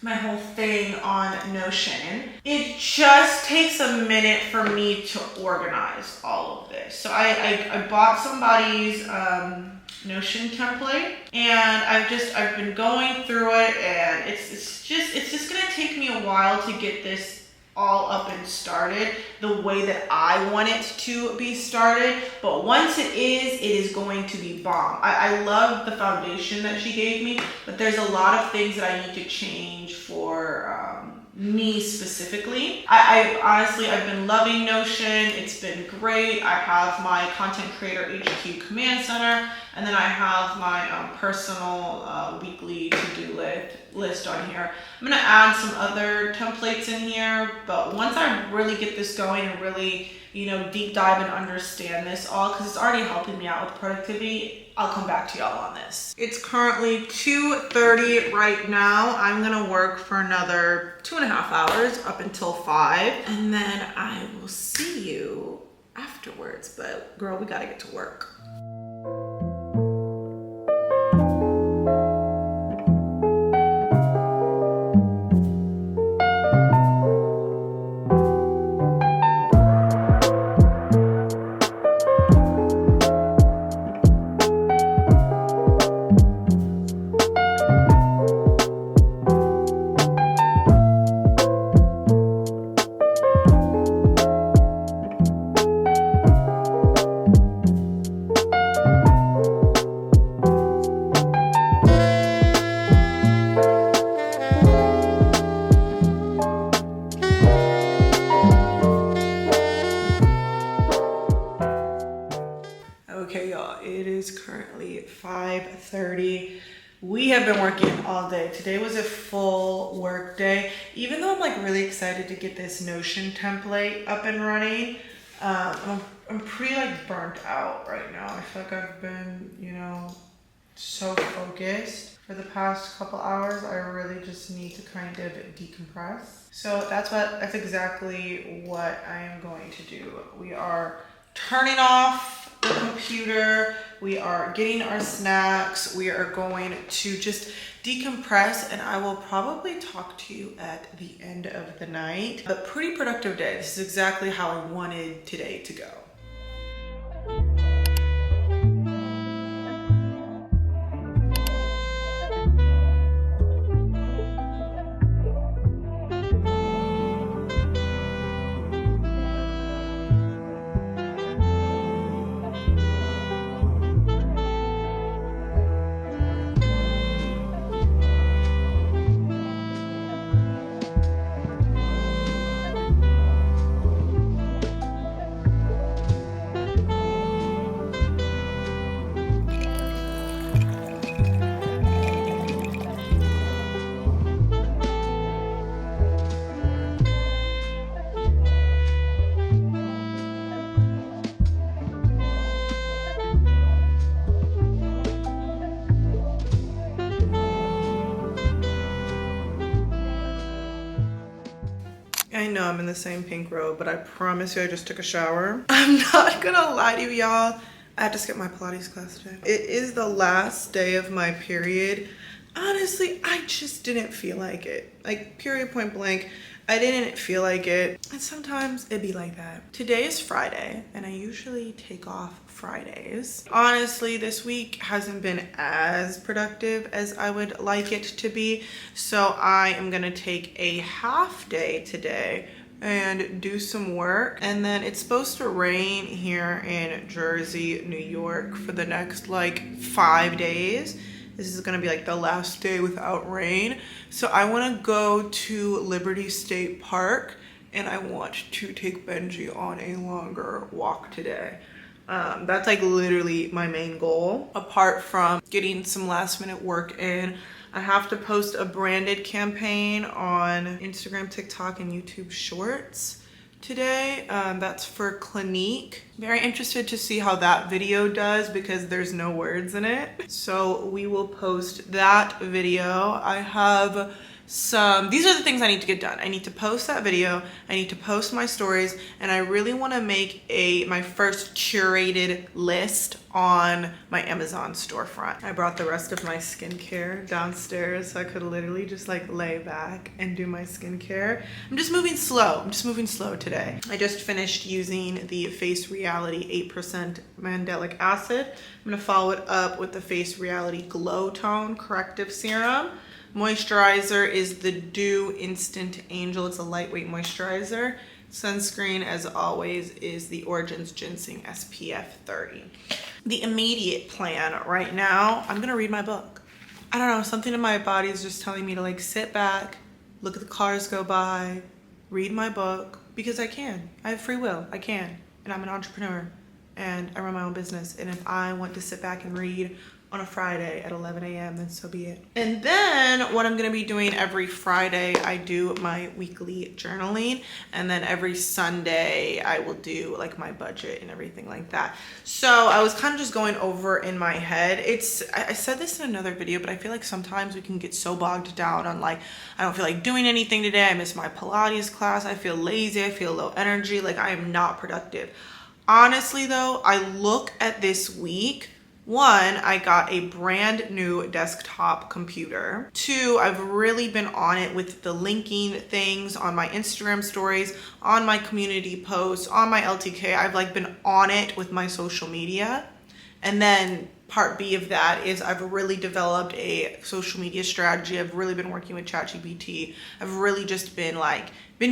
thing on Notion. It just takes a minute for me to organize all of this. So I bought somebody's Notion template, and I've been going through it, and it's just gonna take me a while to get this all up and started the way that I want it to be started. But once it is going to be bomb. I love the foundation that she gave me, but there's a lot of things that I need to change for me specifically. I honestly, I've been loving Notion. It's been great. I have my content creator HQ command center, and then I have my personal weekly to-do list on here. I'm gonna add some other templates in here, but once I really get this going and really, deep dive and understand this all, because it's already helping me out with productivity, I'll come back to y'all on this. It's currently 2:30 right now. I'm gonna work for another 2.5 hours up until 5, and then I will see you afterwards. But girl, we gotta get to work. Okay, y'all, it is currently 5:30. We have been working all day. Today was a full work day. Even though I'm like really excited to get this Notion template up and running, I'm pretty like burnt out right now. I feel like I've been, so focused for the past couple hours. I really just need to kind of decompress. So that's exactly what I am going to do. We are turning off the computer, we are getting our snacks, we are going to just decompress, and I will probably talk to you at the end of the night. A pretty productive day. This is exactly how I wanted today to go. I know I'm in the same pink robe, but I promise you I just took a shower. I'm not gonna lie to y'all. I had to skip my Pilates class today. It is the last day of my period. Honestly, I just didn't feel like it. Like, period, point blank. I didn't feel like it. And sometimes it'd be like that. Today is Friday, and I usually take off Fridays. Honestly, this week hasn't been as productive as I would like it to be. So I am gonna take a half day today and do some work. And then it's supposed to rain here in Jersey, New York for the next like 5 days. This is gonna be like the last day without rain. So I wanna go to Liberty State Park, and I want to take Benji on a longer walk today. That's like literally my main goal. Apart from getting some last minute work in, I have to post a branded campaign on Instagram, TikTok, and YouTube Shorts today. That's for Clinique. Very interested to see how that video does because there's no words in it. So we will post that video. I have these are the things I need to get done. I need to post that video, I need to post my stories, and I really want to make my first curated list on my Amazon storefront. I brought the rest of my skincare downstairs so I could literally just like lay back and do my skincare. I'm just moving slow today. I just finished using the Face Reality 8% Mandelic Acid. I'm gonna follow it up with the Face Reality Glow Tone Corrective Serum. Moisturizer is the Dew Instant Angel. It's a lightweight moisturizer. Sunscreen, as always, is the Origins Ginseng SPF 30. The immediate plan right now, I'm gonna read my book. I don't know, something in my body is just telling me to like sit back, look at the cars go by, read my book, because I can. I have free will, I can. And I'm an entrepreneur and I run my own business. And if I want to sit back and read on a Friday at 11 a.m., then so be it. And then what I'm gonna be doing every Friday, I do my weekly journaling, and then every Sunday I will do like my budget and everything like that. So I was kind of just going over in my head. I said this in another video, but I feel like sometimes we can get so bogged down on like, I don't feel like doing anything today, I missed my Pilates class, I feel lazy, I feel low energy, like I am not productive. Honestly though, I look at this week, one, I got a brand new desktop computer. Two, I've really been on it with the linking things on my Instagram stories, on my community posts, on my LTK. I've like been on it with my social media. And then part B of that is I've really developed a social media strategy. I've really been working with ChatGPT. I've really just been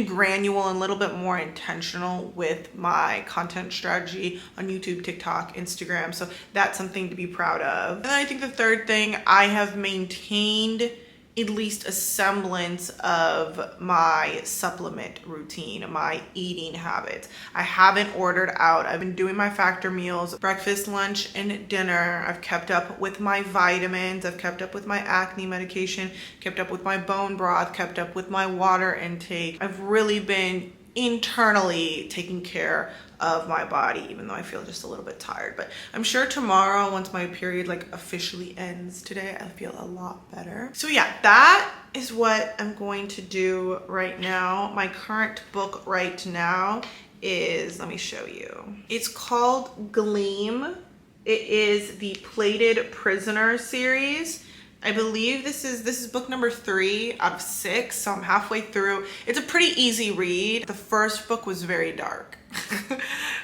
granular and a little bit more intentional with my content strategy on YouTube, TikTok, Instagram. So that's something to be proud of. And then I think the third thing, I have maintained at least a semblance of my supplement routine, my eating habits. I haven't ordered out. I've been doing my factor meals, breakfast, lunch, and dinner. I've kept up with my vitamins. I've kept up with my acne medication, kept up with my bone broth, kept up with my water intake. I've really been internally taking care of my body, even though I feel just a little bit tired. But I'm sure tomorrow, once my period like officially ends today, I feel a lot better. So yeah, that is what I'm going to do right now. My current book right now is, let me show you. It's called Gleam. It is the Plated Prisoner series. I believe this is book number 3 out of 6, so I'm halfway through. It's a pretty easy read. The first book was very dark.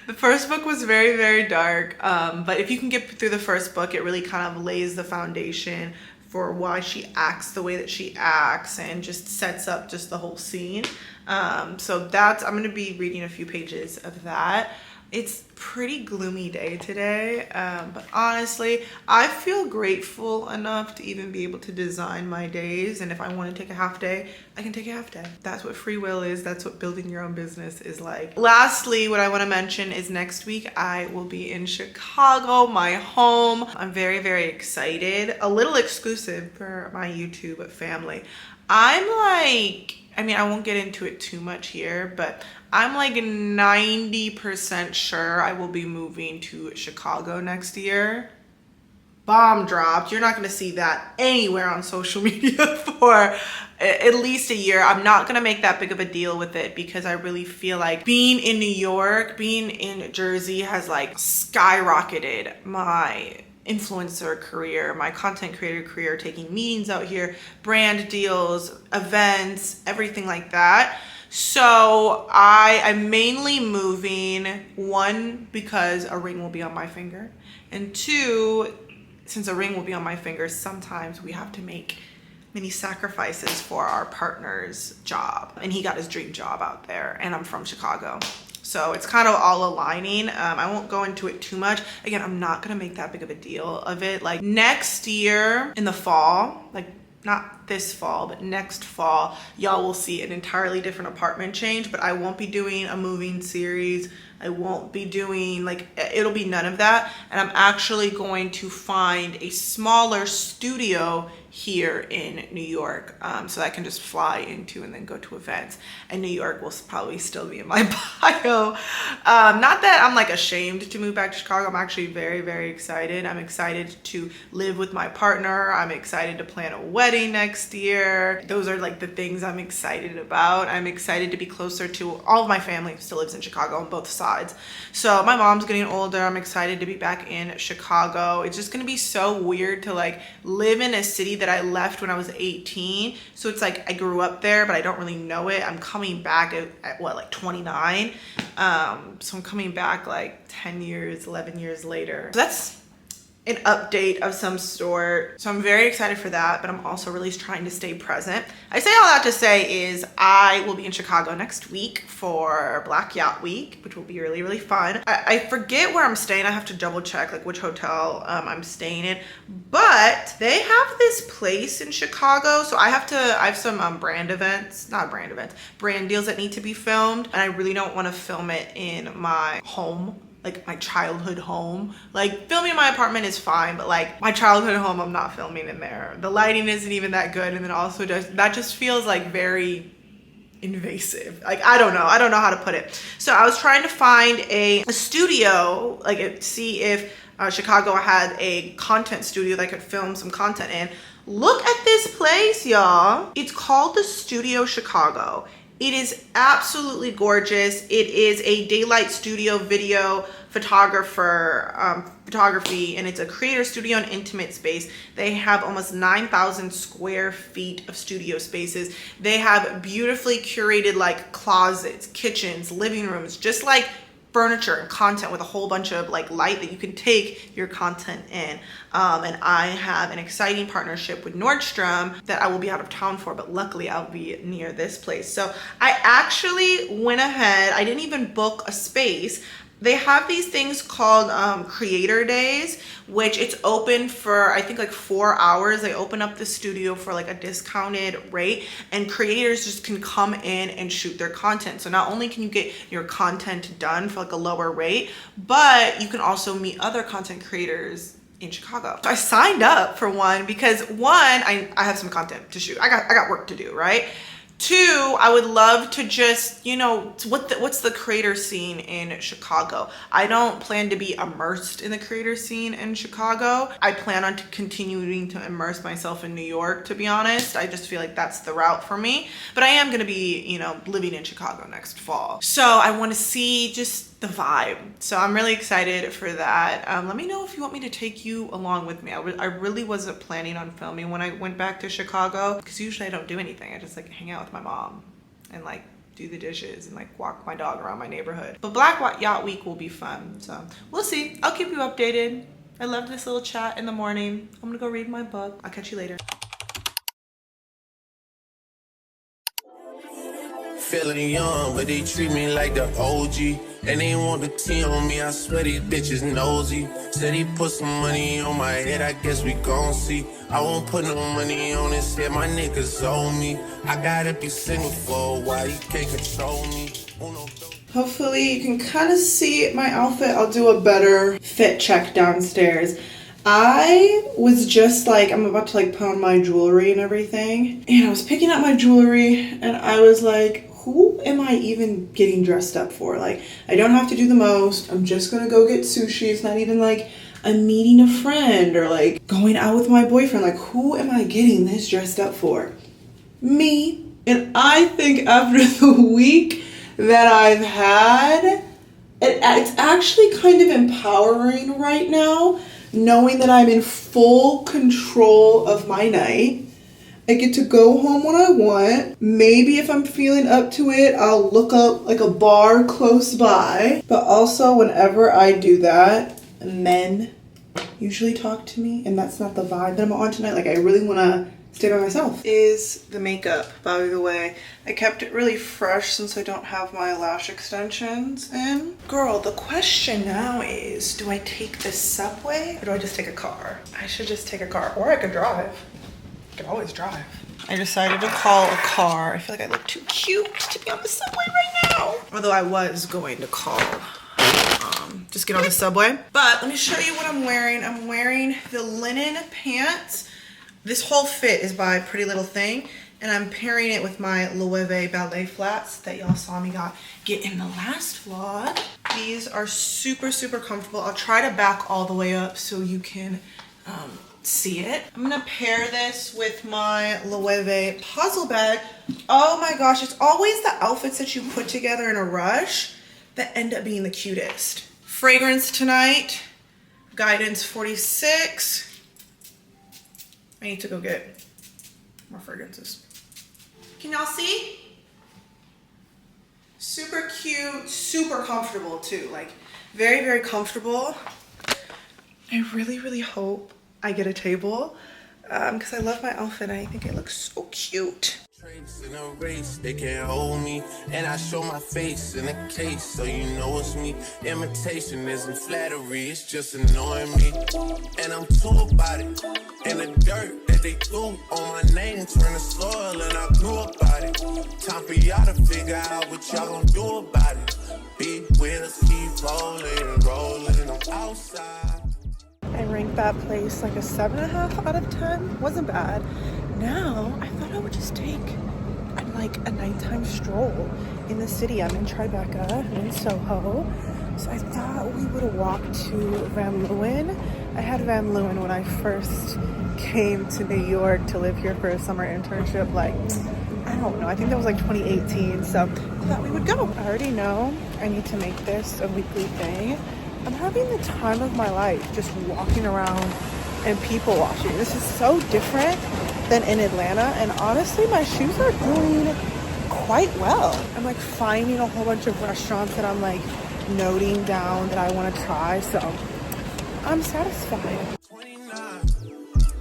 The first book was very, very dark, but if you can get through the first book, it really kind of lays the foundation for why she acts the way that she acts and just sets up just the whole scene. So I'm gonna be reading a few pages of that. It's a pretty gloomy day today, but honestly, I feel grateful enough to even be able to design my days, and if I want to take a half day, I can take a half day. That's what free will is. That's what building your own business is like. Lastly, what I want to mention is next week I will be in Chicago, my home. I'm very, very excited. A little exclusive for my YouTube family. I won't get into it too much here, but I'm like 90% sure I will be moving to Chicago next year. Bomb dropped. You're not going to see that anywhere on social media for at least a year. I'm not going to make that big of a deal with it because I really feel like being in New York, being in Jersey has like skyrocketed my influencer career, my content creator career, taking meetings out here, brand deals, events, everything like that. So I'm mainly moving, one, because a ring will be on my finger, and two, since a ring will be on my finger, sometimes we have to make many sacrifices for our partner's job, and he got his dream job out there, and I'm from Chicago. So it's kind of all aligning. I won't go into it too much. Again, I'm not gonna make that big of a deal of it. Like next year in the fall, like not this fall, but next fall, y'all will see an entirely different apartment change, but I won't be doing a moving series. I won't be doing it'll be none of that. And I'm actually going to find a smaller studio here in New York, so that I can just fly into and then go to events. And New York will probably still be in my bio. Not that I'm like ashamed to move back to Chicago. I'm actually very, very excited. I'm excited to live with my partner. I'm excited to plan a wedding next year. Those are like the things I'm excited about. I'm excited to be closer to all of my family who still lives in Chicago on both sides. So my mom's getting older. I'm excited to be back in Chicago. It's just gonna be so weird to like live in a city that I left when I was 18. So it's like I grew up there, but I don't really know it. I'm coming back at what, like 29? So I'm coming back like 10 years, 11 years later. So that's an update of some sort. So I'm very excited for that, but I'm also really trying to stay present. I say all that to say is I will be in Chicago next week for Black Yacht Week, which will be really, really fun. I forget where I'm staying. I have to double check like which hotel I'm staying in, but they have this place in Chicago. So I have some brand deals that need to be filmed, and I really don't want to film it in my home, like my childhood home. Like filming in my apartment is fine, but like my childhood home, I'm not filming in there. The lighting isn't even that good, and then also that just feels like very invasive. Like I don't know how to put it. So I was trying to find a studio, like see if Chicago had a content studio that I could film some content in. Look at this place, y'all. It's called the Studio Chicago. It is absolutely gorgeous. It is a daylight studio video photography, and it's a creator studio and intimate space. They have almost 9,000 square feet of studio spaces. They have beautifully curated like closets, kitchens, living rooms, just like furniture and content with a whole bunch of like light that you can take your content in. And I have an exciting partnership with Nordstrom that I will be out of town for, but luckily I'll be near this place. So I actually went ahead, I didn't even book a space. They have these things called creator days, which it's open for I think like 4 hours. They open up the studio for like a discounted rate, and creators just can come in and shoot their content. So not only can you get your content done for like a lower rate, but you can also meet other content creators in Chicago. So I signed up for one because one, I have some content to shoot. I got work to do, right? Two, I would love to just, you know, what's the creator scene in Chicago? I don't plan to be immersed in the creator scene in Chicago. I plan on continuing to immerse myself in New York, to be honest. I just feel like that's the route for me. But I am going to be, you know, living in Chicago next fall. So I want to see just the vibe. So I'm really excited for that. Let me know if you want me to take you along with me. I really wasn't planning on filming when I went back to Chicago, because usually I don't do anything. I just like hang out with my mom and like do the dishes and like walk my dog around my neighborhood. But Black Yacht Week will be fun. So we'll see. I'll keep you updated. I love this little chat in the morning. I'm gonna go read my book. I'll catch you later. Feeling young, but they treat me like the OG. And they want the T on me, I swear these bitches nosy. Said he put some money on my head, I guess we gon' see. I won't put no money on his head, my niggas owe me. I gotta be single for a while, you can't control me. Hopefully you can kind of see my outfit. I'll do a better fit check downstairs. I was just like, I'm about to like put on my jewelry and everything. And I was picking up my jewelry and I was like, who am I even getting dressed up for? Like, I don't have to do the most. I'm just gonna go get sushi. It's not even like I'm meeting a friend or like going out with my boyfriend. Like, who am I getting this dressed up for? Me. And I think after the week that I've had, it's actually kind of empowering right now, knowing that I'm in full control of my night. I get to go home when I want. Maybe if I'm feeling up to it, I'll look up like a bar close by. But also whenever I do that, men usually talk to me, and that's not the vibe that I'm on tonight. Like I really want to stay by myself. Is the makeup, by the way. I kept it really fresh since I don't have my lash extensions in. Girl, the question now is, do I take the subway or do I just take a car? I should just take a car, or I could drive. I could always drive. I decided to call a car. I feel like I look too cute to be on the subway right now. Although I was going to call, just get on the subway. But let me show you what I'm wearing. I'm wearing the linen pants This whole fit is by Pretty Little Thing, and I'm pairing it with my Loewe ballet flats that y'all saw me get in the last vlog. These are super, super comfortable. I'll try to back all the way up so you can see it. I'm gonna pair this with my Loewe puzzle bag. Oh my gosh, it's always the outfits that you put together in a rush that end up being the cutest. Fragrance tonight, Guidance 46. I need to go get more fragrances. Can y'all see? Super cute, super comfortable too. Like very, very comfortable. I really, really hope I get a table because I love my outfit and I think it looks so cute. In a race, they can't hold me, and I show my face in a case, so you know it's me. Imitation isn't flattery, it's just annoying me. And I'm too about it, and the dirt that they threw on my name turned to soil, and I grew up about it. Time for y'all to figure out what y'all gonna do about it. Big wheels keep rolling, rolling, I'm outside. I ranked that place like a 7.5 out of 10. Wasn't bad. Now, I thought I would just take a nighttime stroll in the city. I'm in Tribeca, I'm in Soho. So I thought we would walk to Van Leeuwen. I had Van Leeuwen when I first came to New York to live here for a summer internship. Like, I don't know, I think that was like 2018. So I thought we would go. I already know I need to make this a weekly thing. I'm having the time of my life just walking around and people watching. This is so different than in Atlanta, and honestly my shoes are doing quite well. I'm like finding a whole bunch of restaurants that I'm like noting down that I want to try, so I'm satisfied. 29,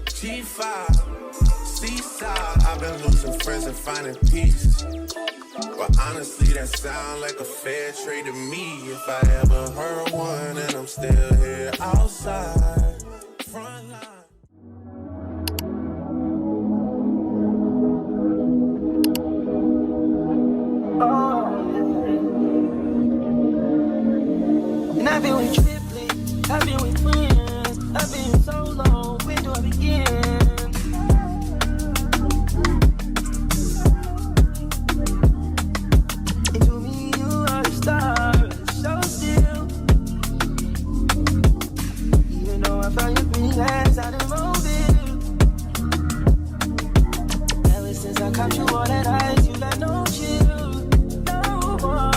G5, Seaside, I've been losing friends and finding peace. But honestly, that sound like a fair trade to me. If I ever heard one, and I'm still here outside. Front line. And I've been with triplets, I've been with friends, I've been so long, where do I begin? And to me, you are the star, so still. Even though I found you pretty last out in Mobile. Ever since I caught you all that ice, you got no chill, no more.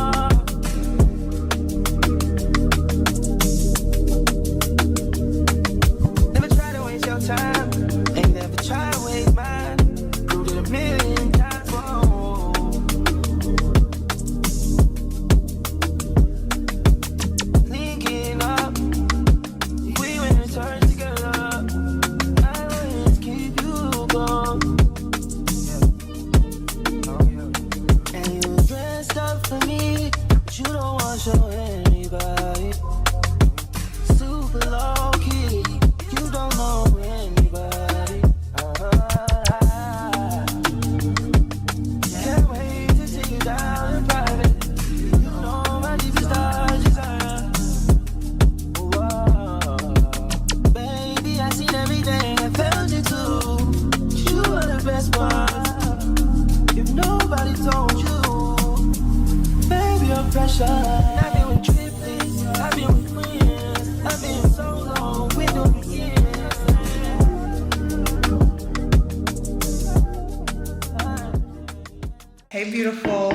Time. Ain't never try to waste mine. Proved it a million times. Whoa. Linking up, we went and turned together. I always keep you going. Yeah. Oh, yeah. And you dressed up for me, but you don't want to show anybody. Super low key, you don't know. I've been with triplets, I've been with friends, I've been so long, we don't begin. Hey beautiful.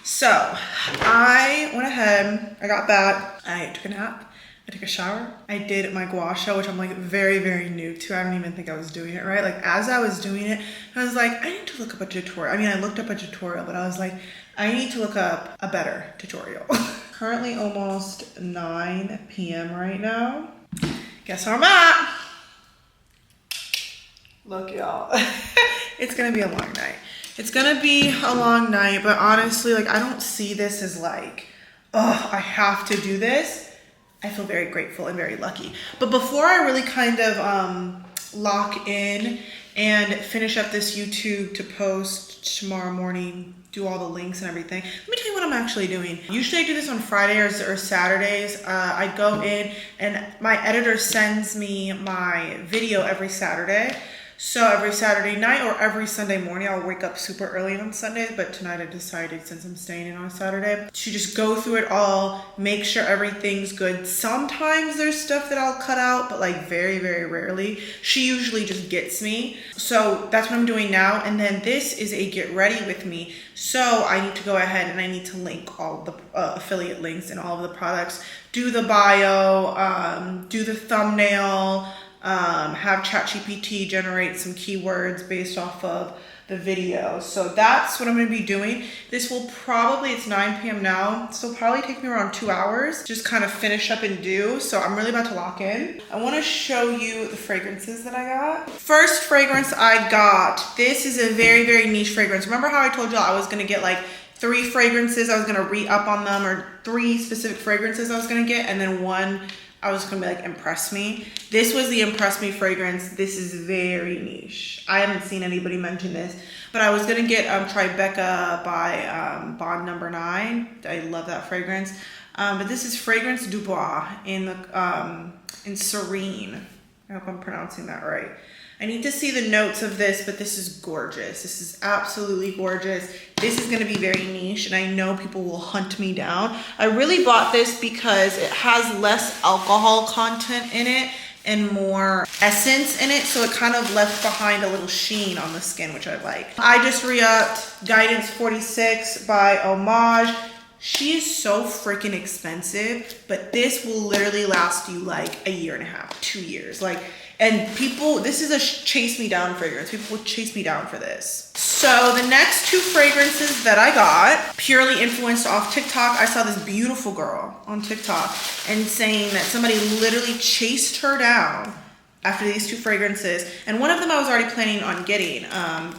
So I went ahead, I got back, I took a nap, I took a shower, I did my gua sha, which I'm like very, very new to. I don't even think I was doing it right. Like as I was doing it, I was like, I need to look up a tutorial. I mean, I looked up a tutorial, but I was like, I need to look up a better tutorial. Currently almost 9 p.m. right now. Guess where I'm at? Look, y'all. It's gonna be a long night. It's gonna be a long night, but honestly, like I don't see this as like, oh, I have to do this. I feel very grateful and very lucky. But before I really kind of lock in and finish up this YouTube to post tomorrow morning, do all the links and everything, let me tell you what I'm actually doing. Usually I do this on Friday or Saturdays. I go in and my editor sends me my video every Saturday. So every Saturday night or every Sunday morning, I'll wake up super early on Sundays, but tonight I decided, since I'm staying in on Saturday, to just go through it all, make sure everything's good. Sometimes there's stuff that I'll cut out, but like very, very rarely. She usually just gets me. So that's what I'm doing now. And then this is a get ready with me. So I need to go ahead and I need to link all the affiliate links and all of the products, do the bio, do the thumbnail, have ChatGPT generate some keywords based off of the video. So that's what I'm going to be doing. This will probably, it's 9 p.m. now, so it'll probably take me around 2 hours, just kind of finish up and do. So I'm really about to lock in. I want to show you the fragrances that I got. First fragrance I got, this is a very, very niche fragrance. Remember how I told y'all I was going to get like 3 fragrances, I was going to re-up on them, or 3 specific fragrances I was going to get, and then one I was gonna be like, impress me. This was the impress me fragrance. This is very niche. I haven't seen anybody mention this, but I was gonna get Tribeca by Bond No. 9. I love that fragrance. But this is Fragrance Du Bois in Serene. I hope I'm pronouncing that right. I need to see the notes of this, but this is gorgeous. This is absolutely gorgeous. This is gonna be very niche, and I know people will hunt me down. I really bought this because it has less alcohol content in it and more essence in it, so it kind of left behind a little sheen on the skin, which I like. I just re-upped Guidance 46 by Homage. She is so freaking expensive, but this will literally last you like a year and a half, 2 years. Like, and people, this is a chase me down fragrance. People will chase me down for this. So the next 2 fragrances that I got, purely influenced off TikTok. I saw this beautiful girl on TikTok and saying that somebody literally chased her down after these 2 fragrances. And one of them I was already planning on getting.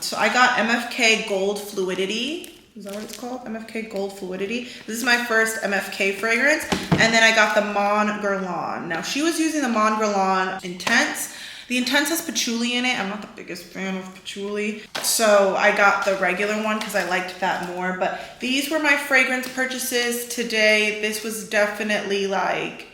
So I got MFK Gold Fluidity. Is that what it's called? MFK Gold Fluidity. This is my first MFK fragrance. And then I got the Mon Guerlain. Now, she was using the Mon Guerlain Intense. The Intense has patchouli in it. I'm not the biggest fan of patchouli. So I got the regular one because I liked that more. But these were my fragrance purchases today. This was definitely like,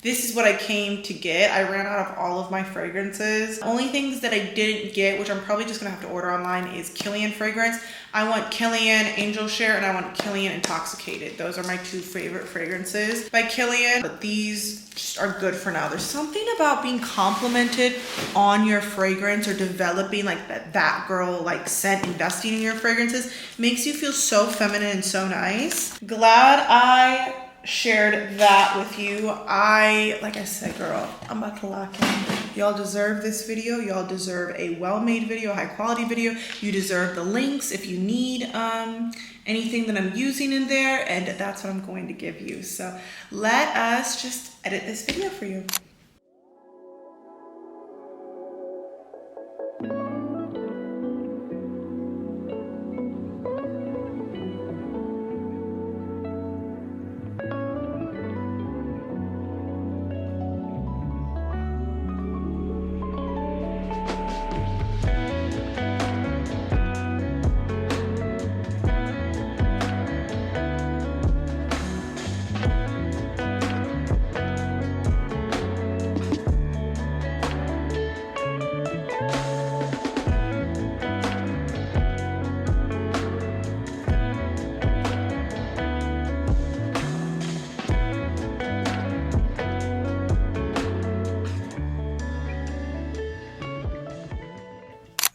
this is what I came to get. I ran out of all of my fragrances. Only things that I didn't get, which I'm probably just gonna have to order online, is Kilian fragrance. I want Kilian Angel Share and I want Kilian Intoxicated. Those are my 2 favorite fragrances by Kilian, but these just are good for now. There's something about being complimented on your fragrance or developing like that girl like scent, investing in your fragrances, makes you feel so feminine and so nice. Glad I shared that with you. Like I said, girl, I'm about to lock in. Y'all deserve this video. Y'all deserve a well-made video, a high quality video. You deserve the links if you need anything that I'm using in there, and that's what I'm going to give you. So let us just edit this video for you.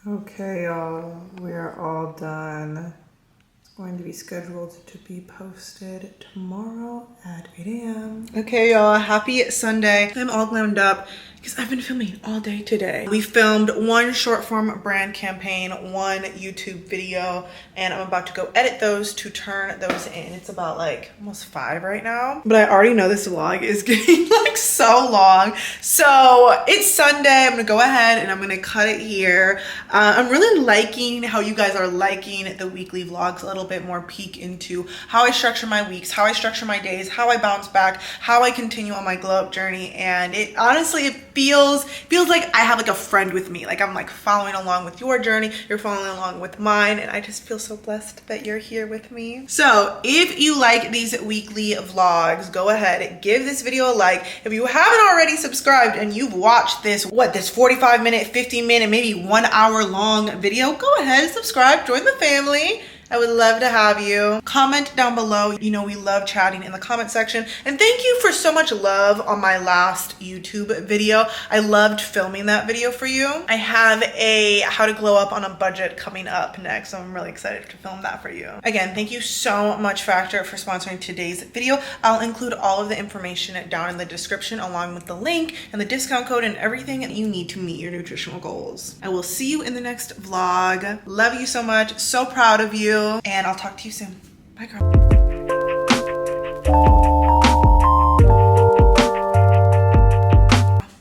Okay, y'all, we are all done. It's going to be scheduled to be posted tomorrow at 8 a.m. Okay, y'all, happy Sunday. I'm all glammed up because I've been filming all day today. We filmed 1 short form brand campaign, 1 YouTube video, and I'm about to go edit those to turn those in. It's about like almost 5 right now, but I already know this vlog is getting like so long. So it's Sunday. I'm gonna go ahead and I'm gonna cut it here. I'm really liking how you guys are liking the weekly vlogs a little little bit more peek into how I structure my weeks, how I structure my days, how I bounce back, how I continue on my glow up journey. And it honestly, it feels like I have like a friend with me. Like I'm like following along with your journey, you're following along with mine, and I just feel so blessed that you're here with me. So if you like these weekly vlogs, go ahead, give this video a like. If you haven't already subscribed and you've watched this 45 minute, 50 minute, maybe 1 hour long video, go ahead, subscribe, join the family. I would love to have you. Comment down below. You know, we love chatting in the comment section. And thank you for so much love on my last YouTube video. I loved filming that video for you. I have a how to glow up on a budget coming up next, so I'm really excited to film that for you. Again, thank you so much Factor for sponsoring today's video. I'll include all of the information down in the description along with the link and the discount code and everything that you need to meet your nutritional goals. I will see you in the next vlog. Love you so much. So proud of you. And I'll talk to you soon. Bye, girl.